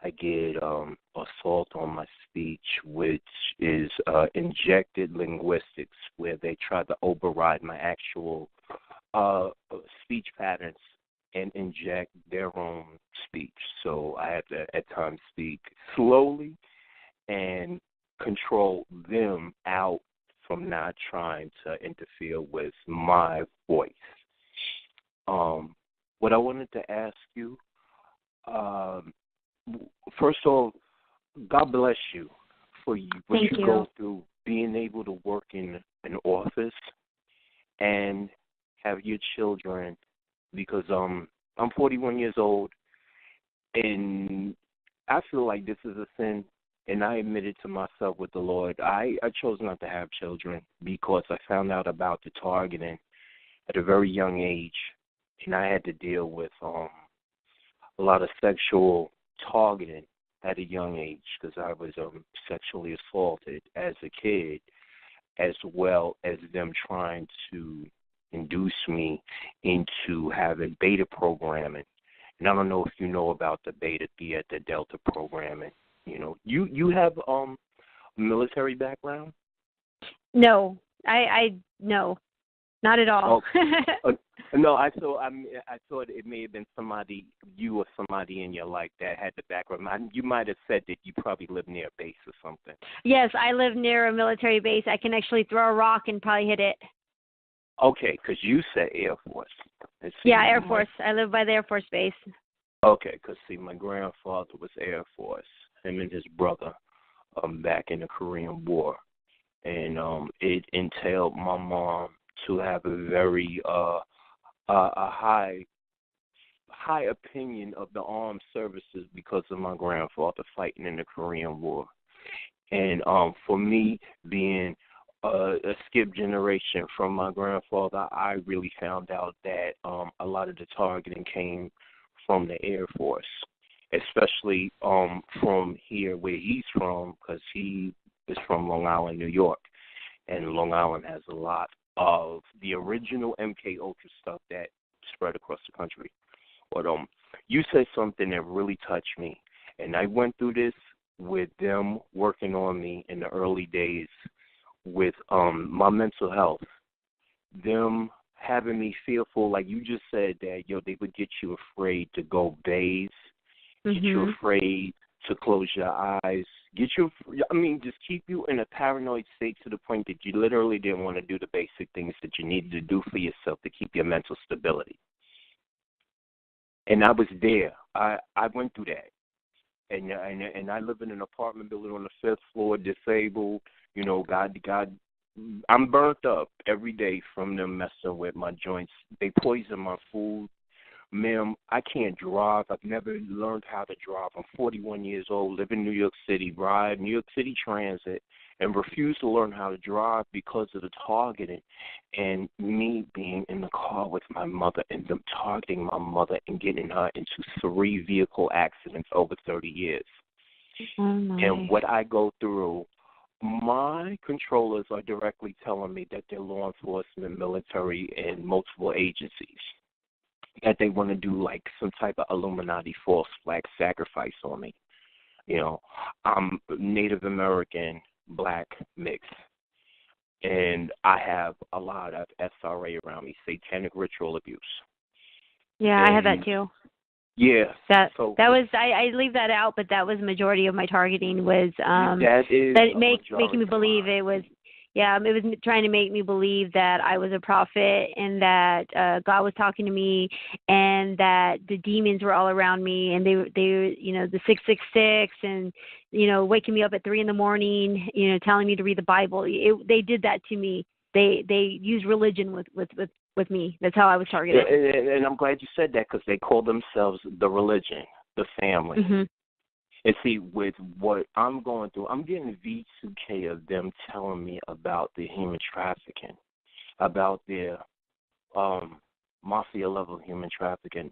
I did assault on my speech, which is injected linguistics, where they tried to override my actual speech patterns and inject their own speech. So I have to at times speak slowly and control them out from not trying to interfere with my voice. What I wanted to ask you, first of all, God bless you for what you go through, being able to work in an office and have your children, because I'm 41 years old, and I feel like this is a sin, and I admitted to myself with the Lord. I chose not to have children because I found out about the targeting at a very young age, and I had to deal with a lot of sexual targeting at a young age, because I was sexually assaulted as a kid, as well as them trying to induce me into having beta programming. And I don't know if you know about the beta, the delta programming. You have a military background? No, I no, not at all. No, I thought it may have been you or somebody in your life that had the background. You might have said that you probably live near a base or something. Yes, I live near a military base. I can actually throw a rock and probably hit it. Okay, because you said Air Force. Yeah, Air Force. I live by the Air Force Base. Okay, because, my grandfather was Air Force, him and his brother, back in the Korean War. And it entailed my mom to have a very a high opinion of the armed services because of my grandfather fighting in the Korean War. And for me, being a skip generation from my grandfather, I really found out that a lot of the targeting came from the Air Force, especially from here where he's from, because he is from Long Island, New York. And Long Island has a lot of the original MK Ultra stuff that spread across the country. But you said something that really touched me, and I went through this with them working on me in the early days with my mental health. Them having me fearful, like you just said, that they would get you afraid to go bathe, get you afraid to close your eyes, just keep you in a paranoid state to the point that you literally didn't want to do the basic things that you needed to do for yourself to keep your mental stability. And I was there. I went through that. And I live in an apartment building on the 5th floor, disabled. God, I'm burnt up every day from them messing with my joints. They poison my food. Ma'am, I can't drive. I've never learned how to drive. I'm 41 years old, live in New York City, ride New York City Transit, and refuse to learn how to drive because of the targeting and me being in the car with my mother and them targeting my mother and getting her into 3 vehicle accidents over 30 years. And what I go through, my controllers are directly telling me that they're law enforcement, military, and multiple agencies. that they want to do like some type of Illuminati false flag sacrifice on me. You know, I'm Native American, black, mixed, and I have a lot of SRA around me, satanic ritual abuse. Yeah, and, I have that too. Yeah. That so was I leave that out, but that was the majority of my targeting was making me believe it was. Yeah, it was trying to make me believe that I was a prophet and that God was talking to me and that the demons were all around me and they the 666 and waking me up at 3 a.m, telling me to read the Bible. They did that to me. They used religion with me. That's how I was targeted. And I'm glad you said that because they call themselves the religion, the family. Mm-hmm. And see, with what I'm going through, I'm getting V2K of them telling me about the human trafficking, about their mafia-level human trafficking.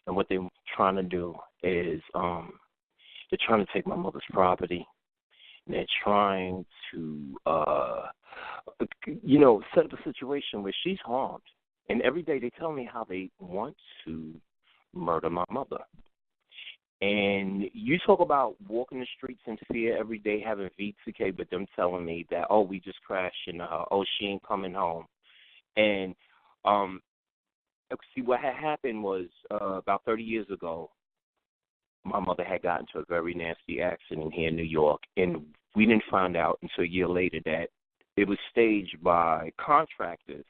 And what they're trying to do is they're trying to take my mother's property. And they're trying to, set up a situation where she's harmed. And every day they tell me how they want to murder my mother. And you talk about walking the streets in fear every day, having V2K, but them telling me that, oh, we just crashed into her. Oh, she ain't coming home. And see, what had happened was about 30 years ago, my mother had gotten into a very nasty accident here in New York, and we didn't find out until a year later that it was staged by contractors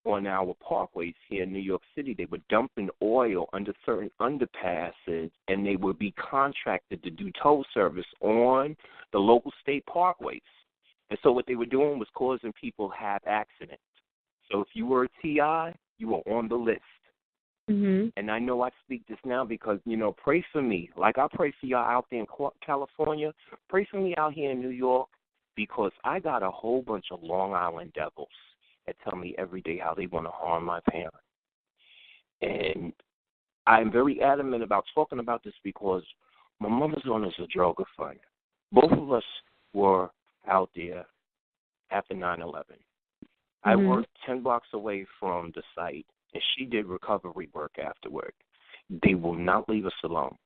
on our parkways here in New York City. They were dumping oil under certain underpasses, and they would be contracted to do tow service on the local state parkways. And so what they were doing was causing people to have accidents. So if you were a TI, you were on the list. Mm-hmm. And I know I speak this now because, pray for me. Like I pray for y'all out there in California. Pray for me out here in New York because I got a whole bunch of Long Island devils that tell me every day how they want to harm my parents. And I'm very adamant about talking about this because my mother's on as a drug offender. Both of us were out there after 9/11. Mm-hmm. I worked 10 blocks away from the site, and she did recovery work afterward. They will not leave us alone.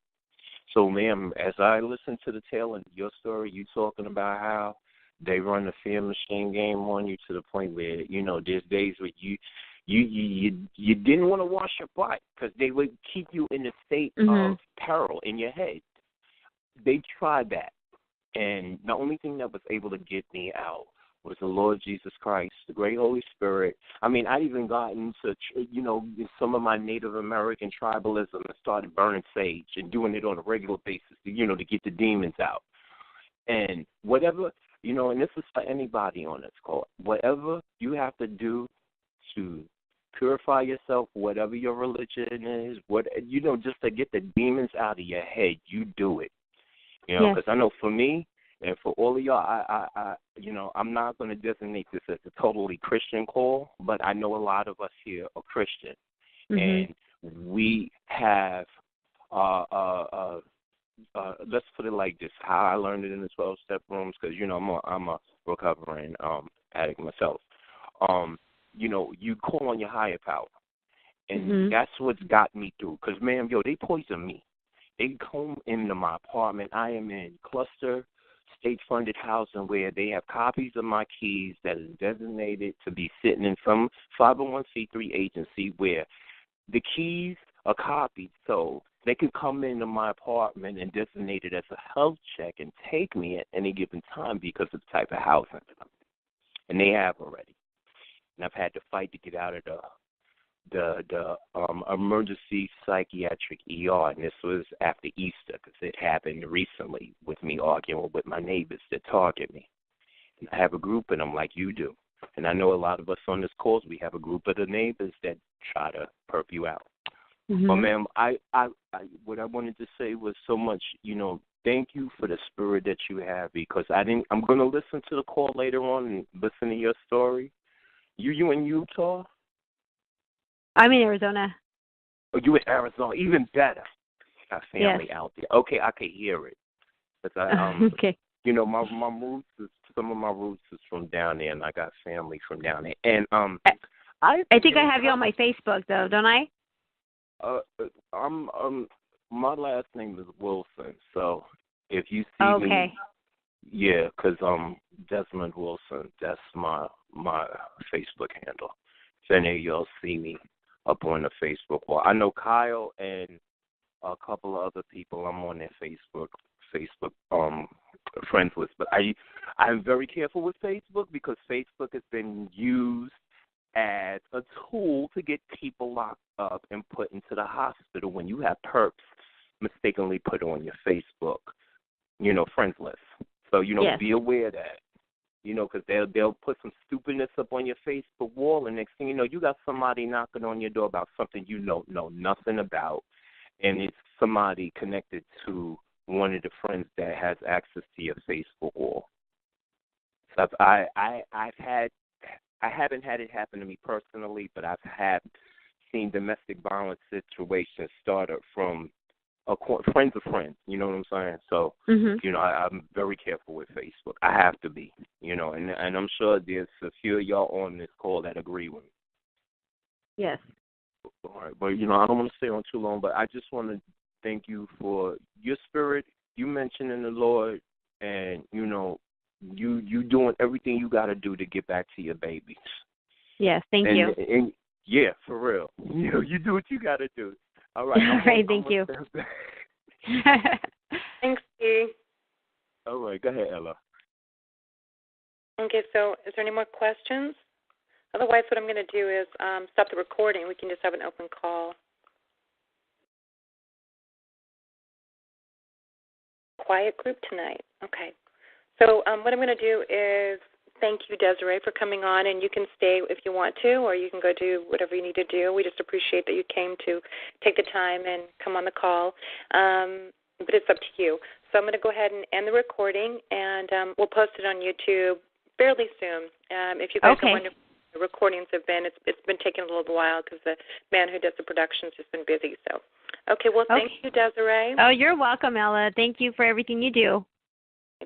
So, ma'am, as I listen to the tail end of your story, you talking about how they run the fear machine game on you to the point where, there's days where you didn't want to wash your butt because they would keep you in a state of peril in your head. They tried that. And the only thing that was able to get me out was the Lord Jesus Christ, the great Holy Spirit. I mean, I even got into, some of my Native American tribalism and started burning sage and doing it on a regular basis, to get the demons out. And whatever, and this is for anybody on this call, whatever you have to do to purify yourself, whatever your religion is, just to get the demons out of your head, you do it. Because I know for me, and for all of y'all, I'm not going to designate this as a totally Christian call, but I know a lot of us here are Christian. Mm-hmm. And we have, let's put it like this, how I learned it in the 12-step rooms, because, I'm a recovering addict myself. You call on your higher power. And that's what's got me through. Because, ma'am, they poison me. They come into my apartment. I am in cluster state-funded housing where they have copies of my keys that is designated to be sitting in some 501c3 agency where the keys are copied so they can come into my apartment and designate it as a health check and take me at any given time because of the type of housing. And they have already. And I've had to fight to get out of the emergency psychiatric ER, and this was after Easter because it happened recently with me arguing with my neighbors that target me. And I have a group of them like you do. And I know a lot of us on this course, we have a group of the neighbors that try to perp you out. Mm-hmm. But, ma'am, I what I wanted to say was so much, thank you for the spirit that you have because I'm going to listen to the call later on and listen to your story. You in Utah? I'm in Arizona. Oh, you in Arizona? Even better. Got family out there. Okay, I can hear it. Okay. My roots some of my roots is from down there, and I got family from down there. And I think I have you on my Facebook though, don't I? I'm my last name is Wilson. So if you see me, yeah, 'cause Desmond Wilson. That's my Facebook handle. So any of y'all see me up on the Facebook wall. I know Kyle and a couple of other people I'm on their Facebook friends with, but I'm very careful with Facebook because Facebook has been used as a tool to get people locked up and put into the hospital when you have perps mistakenly put on your Facebook, friends list. So, be aware of that, because they'll put some stupidness up on your Facebook wall, and next thing you know, you got somebody knocking on your door about something you don't know nothing about, and it's somebody connected to one of the friends that has access to your Facebook wall. So I haven't had it happen to me personally, but I've seen domestic violence situations started from friends of friends. You know what I'm saying? So, I'm very careful with Facebook. I have to be, and I'm sure there's a few of y'all on this call that agree with me. Yes. All right, but, I don't want to stay on too long, but I just want to thank you for your spirit. You mentioning the Lord, and, you doing everything you got to do to get back to your babies. Yes, thank you. And yeah, for real. You do what you got to do. All right. All right, thank you. Thanks, Dee. All right, go ahead, Ella. Okay, so is there any more questions? Otherwise, what I'm going to do is stop the recording. We can just have an open call. Quiet group tonight. Okay. So what I'm going to do is thank you, Deserie, for coming on, and you can stay if you want to, or you can go do whatever you need to do. We just appreciate that you came to take the time and come on the call, but it's up to you. So I'm going to go ahead and end the recording, and we'll post it on YouTube fairly soon. If you guys are wondering what the recordings have been, it's been taking a little while because the man who does the production's just been busy. So, okay, well, thank you, Deserie. Oh, you're welcome, Ella. Thank you for everything you do.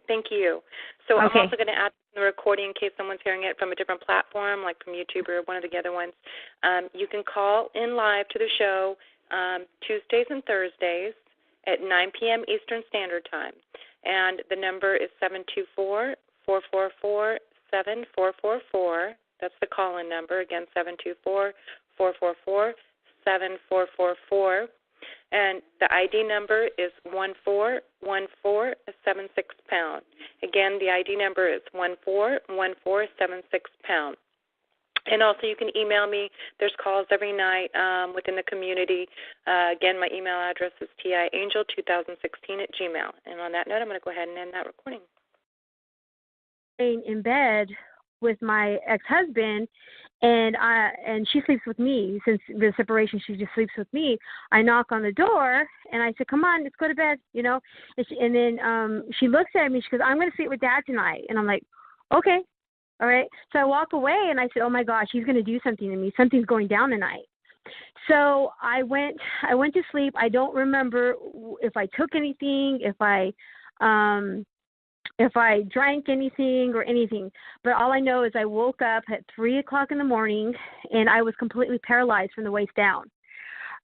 Thank you. So I'm also going to add the recording in case someone's hearing it from a different platform, like from YouTube or one of the other ones. You can call in live to the show Tuesdays and Thursdays at 9 p.m. Eastern Standard Time. And the number is 724-444-7444. That's the call-in number. Again, 724-444-7444. And the ID number is 141476#. Again, the ID number is 141476#. And also you can email me. There's calls every night within the community. Again, my email address is tiangel2016@gmail. And on that note, I'm going to go ahead and end that recording. In bed with my ex-husband, and she sleeps with me. Since the separation, she just sleeps with me. I knock on the door, and I said, come on, let's go to bed, And then she looks at me. She goes, I'm going to sleep with Dad tonight. And I'm like, okay, all right. So I walk away, and I said, oh, my gosh, he's going to do something to me. Something's going down tonight. So I went to sleep. I don't remember if I took anything, if I drank anything or anything, but all I know is I woke up at 3 o'clock in the morning, and I was completely paralyzed from the waist down,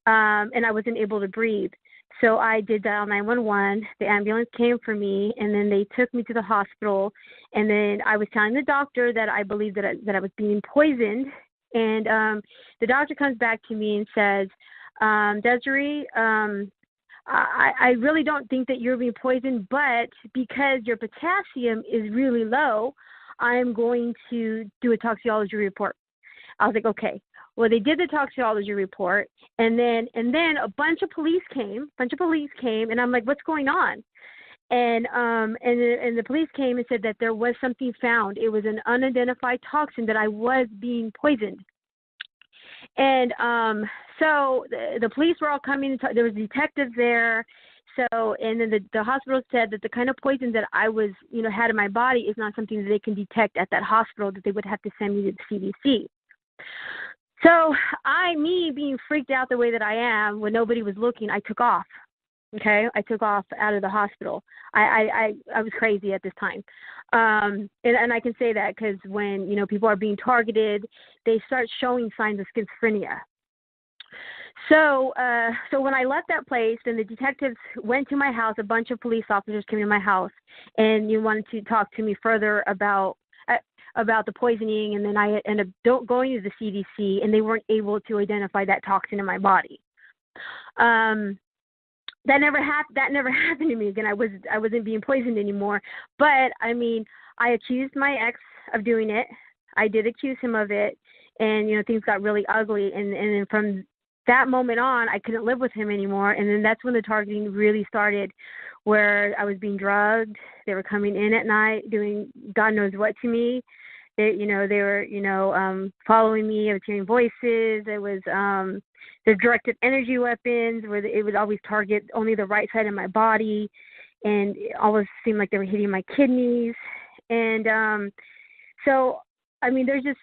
and I wasn't able to breathe. So I did dial 911. The ambulance came for me, and then they took me to the hospital, and then I was telling the doctor that I believed that I was being poisoned, and the doctor comes back to me and says, Deserie, I really don't think that you're being poisoned, but because your potassium is really low, I'm going to do a toxicology report. I was like, okay. Well, they did the toxicology report, and then a bunch of police came, and I'm like, what's going on? And the police came and said that there was something found. It was an unidentified toxin, that I was being poisoned. And so the police were all coming. There was detectives there. So, and then the hospital said that the kind of poison that I was, had in my body is not something that they can detect at that hospital, that they would have to send me to the CDC. So me being freaked out the way that I am, when nobody was looking, I took off. Okay, I took off out of the hospital. I was crazy at this time, and I can say that because when people are being targeted, they start showing signs of schizophrenia. So when I left that place, then the detectives went to my house. A bunch of police officers came to my house, and you wanted to talk to me further about the poisoning. And then I ended up going to the CDC, and they weren't able to identify that toxin in my body. That never happened to me again. I wasn't being poisoned anymore. But I mean, I accused my ex of doing it. I did accuse him of it, and things got really ugly. And then from that moment on, I couldn't live with him anymore. And then that's when the targeting really started, where I was being drugged. They were coming in at night, doing God knows what to me. They were following me. I was hearing voices. It was the directed energy weapons, where it would always target only the right side of my body, and it always seemed like they were hitting my kidneys. And so, I mean, there's just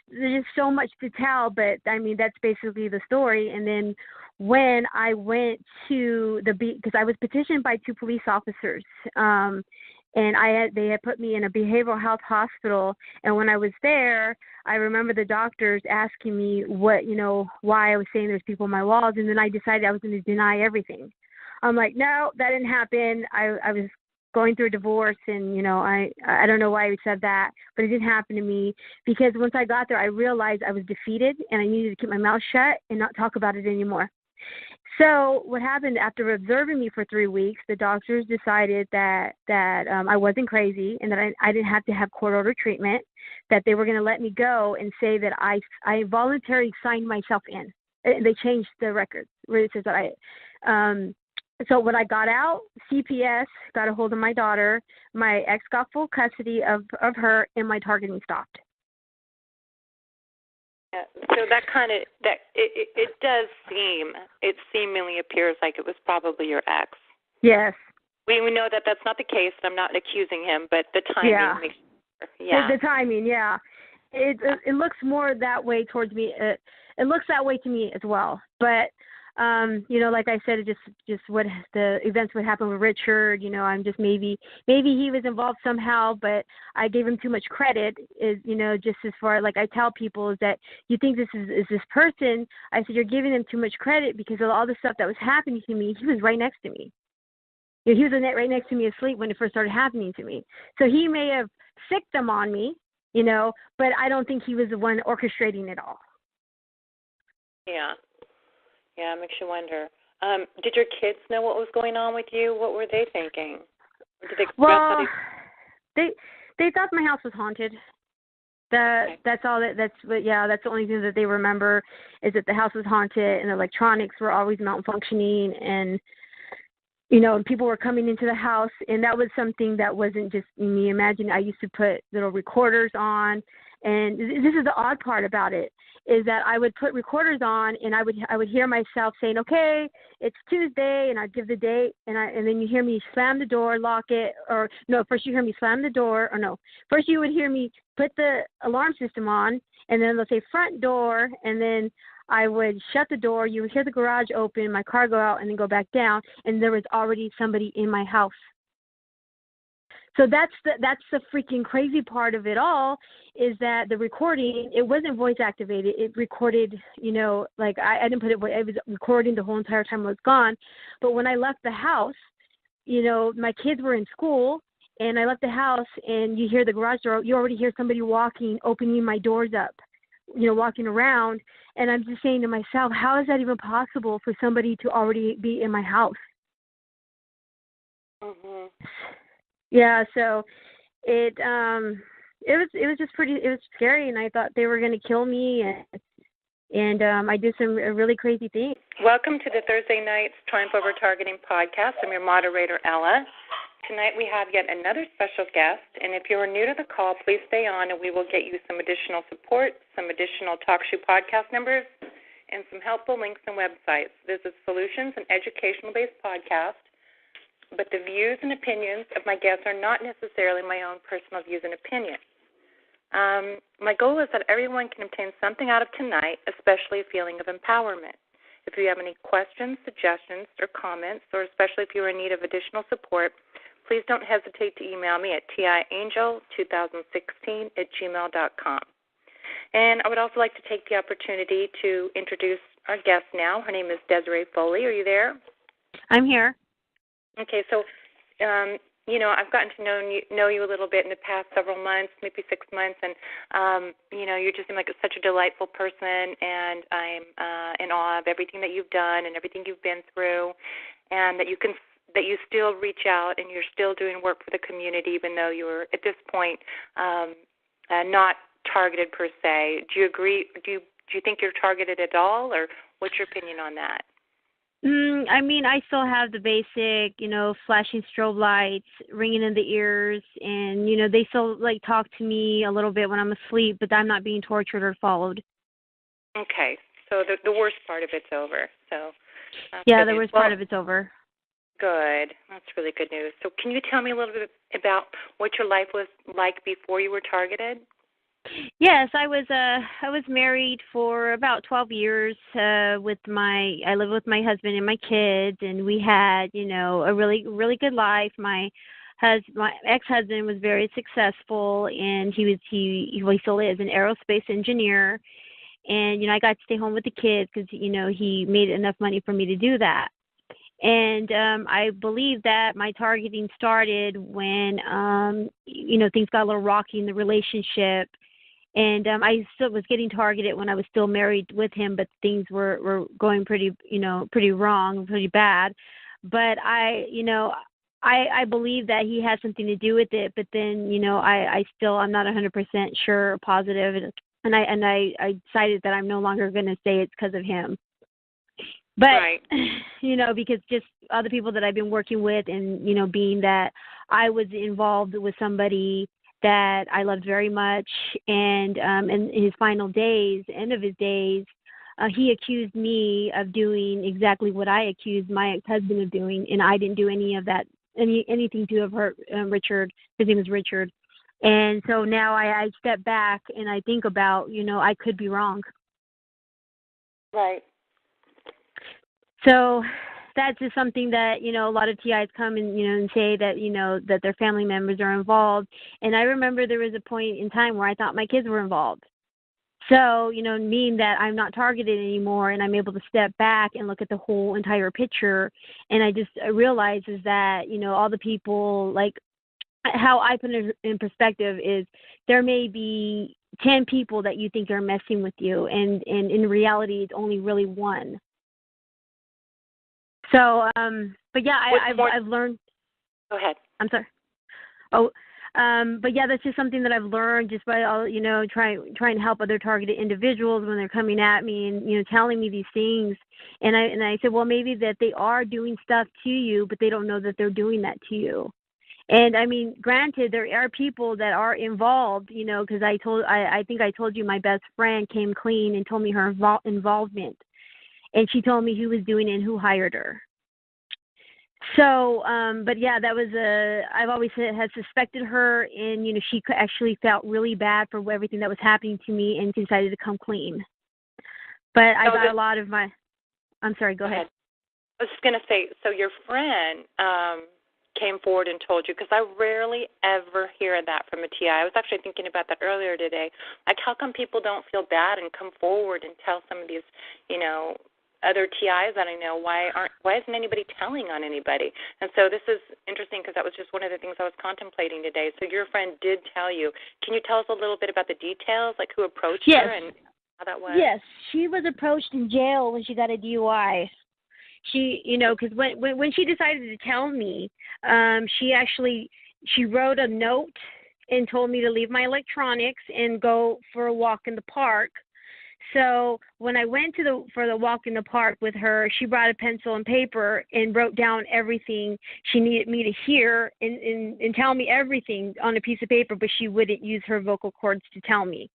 so much to tell, but I mean, that's basically the story. And then when I went to because I was petitioned by 2 police officers, and they had put me in a behavioral health hospital. And when I was there, I remember the doctors asking me why I was saying there's people on my walls. And then I decided I was going to deny everything. I'm like, no, that didn't happen. I was going through a divorce, and I don't know why I said that, but it didn't happen to me, because once I got there, I realized I was defeated, and I needed to keep my mouth shut and not talk about it anymore. So what happened, after observing me for 3 weeks, the doctors decided that I wasn't crazy, and that I didn't have to have court-ordered treatment, that they were going to let me go and say that I voluntarily signed myself in. They changed the record where it says that So when I got out, CPS got a hold of my daughter. My ex got full custody of her, and my targeting stopped. Yeah, so it seemingly appears like it was probably your ex. Yes. We know that that's not the case. I'm not accusing him, but the timing makes sure. Yeah. The timing, yeah. It looks more that way towards me. It looks that way to me as well. But like I said, it just what the events would happen with Richard. I'm just maybe he was involved somehow, but I gave him too much credit. Just as far like I tell people is that you think this is this person. I said you're giving him too much credit, because of all the stuff that was happening to me. He was right next to me. He was right next to me asleep when it first started happening to me. So he may have sicked them on me, but I don't think he was the one orchestrating it all. Yeah. Yeah, it makes you wonder. Did your kids know what was going on with you? What were they thinking? Or did they express how they thought my house was haunted. That's all. That's the only thing that they remember is that the house was haunted, and the electronics were always malfunctioning, and people were coming into the house, and that was something that wasn't just me. Imagine I used to put little recorders on, and this is the odd part about it, is that I would put recorders on, and I would hear myself saying, okay, it's Tuesday, and I'd give the date, and then you hear me slam the door, lock it, or no, first you hear me slam the door, or no, first you would hear me put the alarm system on, and then they'll say front door, and then I would shut the door, you would hear the garage open, my car go out, and then go back down, and there was already somebody in my house. So that's the freaking crazy part of it all, is that the recording, it wasn't voice activated. It recorded, like I didn't put it was recording the whole entire time I was gone. But when I left the house, my kids were in school, and I left the house, and you hear the garage door. You already hear somebody walking, opening my doors up, walking around. And I'm just saying to myself, how is that even possible for somebody to already be in my house? Mm-hmm. Yeah, so it was just it was scary, and I thought they were going to kill me, and I did some really crazy things. Welcome to the Thursday Night's Triumph Over Targeting podcast. I'm your moderator, Ella. Tonight we have yet another special guest, and if you are new to the call, please stay on, and we will get you some additional support, some additional TalkShoe podcast numbers, and some helpful links and websites. This is solutions and educational-based podcast. But the views and opinions of my guests are not necessarily my own personal views and opinions. My goal is that everyone can obtain something out of tonight, especially a feeling of empowerment. If you have any questions, suggestions, or comments, or especially if you are in need of additional support, please don't hesitate to email me at tiangel2016@gmail.com. And I would also like to take the opportunity to introduce our guest now. Her name is Deserie Foley. Are you there? I'm here. Okay, so, I've gotten to know you a little bit in the past several months, maybe 6 months, and, you just seem like such a delightful person, and I'm in awe of everything that you've done and everything you've been through, and that you still reach out and you're still doing work for the community, even though you're, at this point, not targeted per se. Do you agree? Do you think you're targeted at all, or what's your opinion on that? I still have the basic, flashing strobe lights, ringing in the ears, and, they still, talk to me a little bit when I'm asleep, but I'm not being tortured or followed. Okay, so the worst part of it's over. So yeah, the worst part of it's over. Good. That's really good news. So can you tell me a little bit about what your life was like before you were targeted? Yes, I was married for about 12 years I lived with my husband and my kids, and we had, a really good life. My ex-husband was very successful, and he still is an aerospace engineer, and I got to stay home with the kids because he made enough money for me to do that. And I believe that my targeting started when things got a little rocky in the relationship. And I still was getting targeted when I was still married with him, but things were going pretty wrong, pretty bad. But I believe that he has something to do with it. But then, I'm not 100% sure, positive, and I decided that I'm no longer going to say it's because of him. But, right. Because just other people that I've been working with, and, being that I was involved with somebody that I loved very much, and in his final days, end of his days, he accused me of doing exactly what I accused my ex-husband of doing, and I didn't do any of that, anything to have hurt Richard. His name is Richard. And so now I step back and I think about, I could be wrong. Right. So that's just something that, a lot of TIs come and, and say that, that their family members are involved. And I remember there was a point in time where I thought my kids were involved. So, meaning that I'm not targeted anymore, and I'm able to step back and look at the whole entire picture. And I realize is that, all the people, like, how I put it in perspective is there may be 10 people that you think are messing with you, and in reality, it's only really one. So, but yeah, I've learned. Go ahead. I'm sorry. But yeah, that's just something that I've learned just by trying to help other targeted individuals when they're coming at me and telling me these things. And I said, well, maybe that they are doing stuff to you, but they don't know that they're doing that to you. And I mean, granted, there are people that are involved, because I think I told you my best friend came clean and told me her involvement. And she told me who was doing it and who hired her. So, but yeah, that was I've always had suspected her, and, she actually felt really bad for everything that was happening to me and decided to come clean. But I got a lot of I'm sorry, go ahead. I was just going to say, so your friend came forward and told you, because I rarely ever hear that from a TI. I was actually thinking about that earlier today. Like, how come people don't feel bad and come forward and tell some of these, other TIs that I know, why isn't anybody telling on anybody? And so this is interesting because that was just one of the things I was contemplating today. So your friend did tell you. Can you tell us a little bit about the details, like who approached her and how that was? Yes, she was approached in jail when she got a DUI. She, because when she decided to tell me, she wrote a note and told me to leave my electronics and go for a walk in the park. So when I went for the walk in the park with her, she brought a pencil and paper and wrote down everything she needed me to hear and tell me everything on a piece of paper, but she wouldn't use her vocal cords to tell me.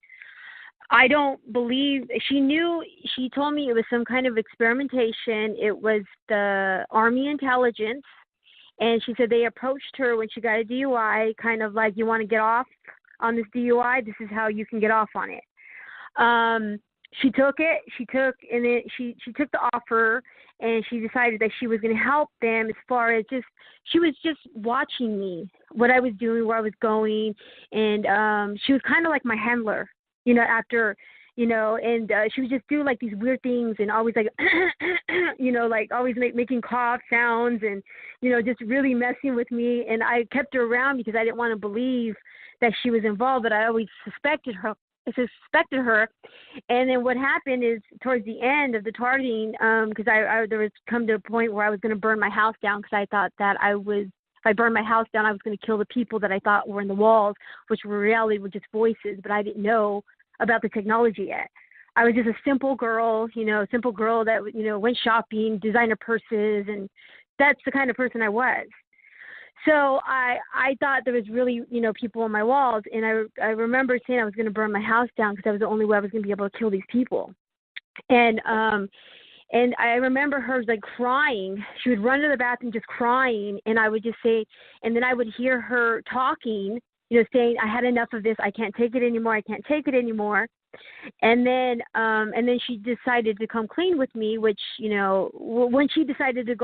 I don't believe she told me it was some kind of experimentation. It was the Army intelligence, and she said they approached her when she got a DUI, kind of like, you want to get off on this DUI? This is how you can get off on it. She took it. She took the offer, and she decided that she was going to help them as far as she was just watching me, what I was doing, where I was going, and she was kind of like my handler. After, and she would just do like these weird things and always like, like always making cough sounds and, just really messing with me. And I kept her around because I didn't want to believe that she was involved, but I always suspected her. And then what happened is towards the end of the targeting, because there was come to a point where I was going to burn my house down because I thought that if I burned my house down, I was going to kill the people that I thought were in the walls, which were reality were just voices, but I didn't know about the technology yet. I was just a simple girl that, went shopping, designer purses, and that's the kind of person I was. So I thought there was really, people on my walls, and I remember saying I was going to burn my house down because that was the only way I was going to be able to kill these people. And I remember her like crying. She would run to the bathroom just crying, and I would just say, and then I would hear her talking, saying, I had enough of this. I can't take it anymore. I can't take it anymore. And then she decided to come clean with me, which, when she decided to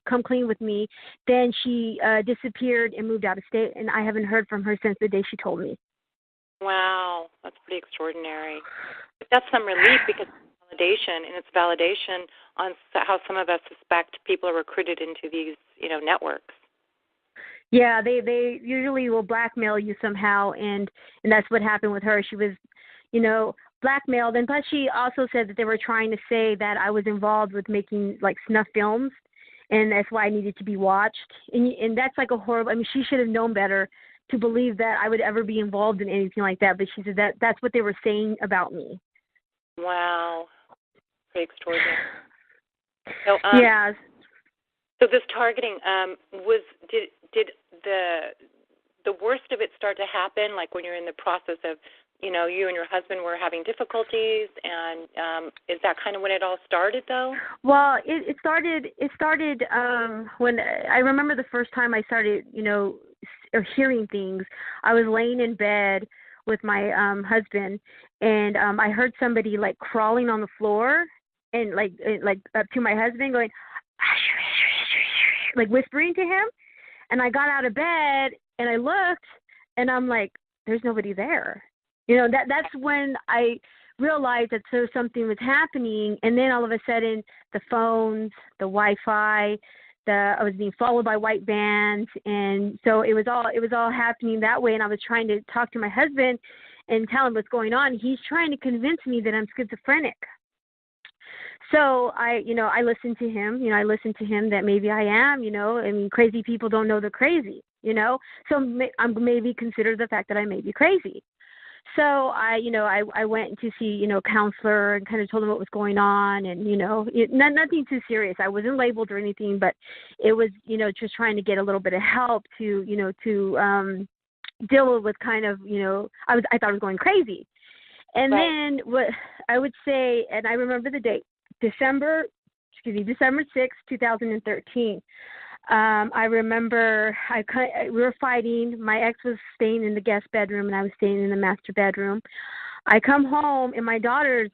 come clean with me, then she disappeared and moved out of state, and I haven't heard from her since the day she told me. Wow, that's pretty extraordinary. But that's some relief because it's validation, and it's validation on how some of us suspect people are recruited into these, networks. Yeah, they usually will blackmail you somehow, and that's what happened with her. She was, blackmailed, and plus she also said that they were trying to say that I was involved with making like snuff films, and that's why I needed to be watched. And that's like a horrible. I mean, she should have known better to believe that I would ever be involved in anything like that. But she said that's what they were saying about me. Wow, pretty extraordinary. So, yeah. So this targeting did the worst of it start to happen, like when you're in the process of, you and your husband were having difficulties, and is that kind of when it all started, though? Well, it started when I remember the first time I started, hearing things. I was laying in bed with my husband, and I heard somebody like crawling on the floor, and like up to my husband going, like whispering to him. And I got out of bed and I looked, and I'm like, there's nobody there. That's when I realized that something was happening. And then all of a sudden, the phones, the Wi-Fi, I was being followed by white vans, and so it was all happening that way. And I was trying to talk to my husband and tell him what's going on. He's trying to convince me that I'm schizophrenic. So I listened to him. I listened to him that maybe I am. I mean, crazy people don't know they're crazy. So I'm maybe consider the fact that I may be crazy. So I went to see, a counselor and kind of told him what was going on, and, nothing too serious. I wasn't labeled or anything, but it was, just trying to get a little bit of help to deal with kind of, I thought I was going crazy. And right. Then what I would say, and I remember the date, December 6th, 2013. I remember we were fighting. My ex was staying in the guest bedroom, and I was staying in the master bedroom. I come home, and my daughter's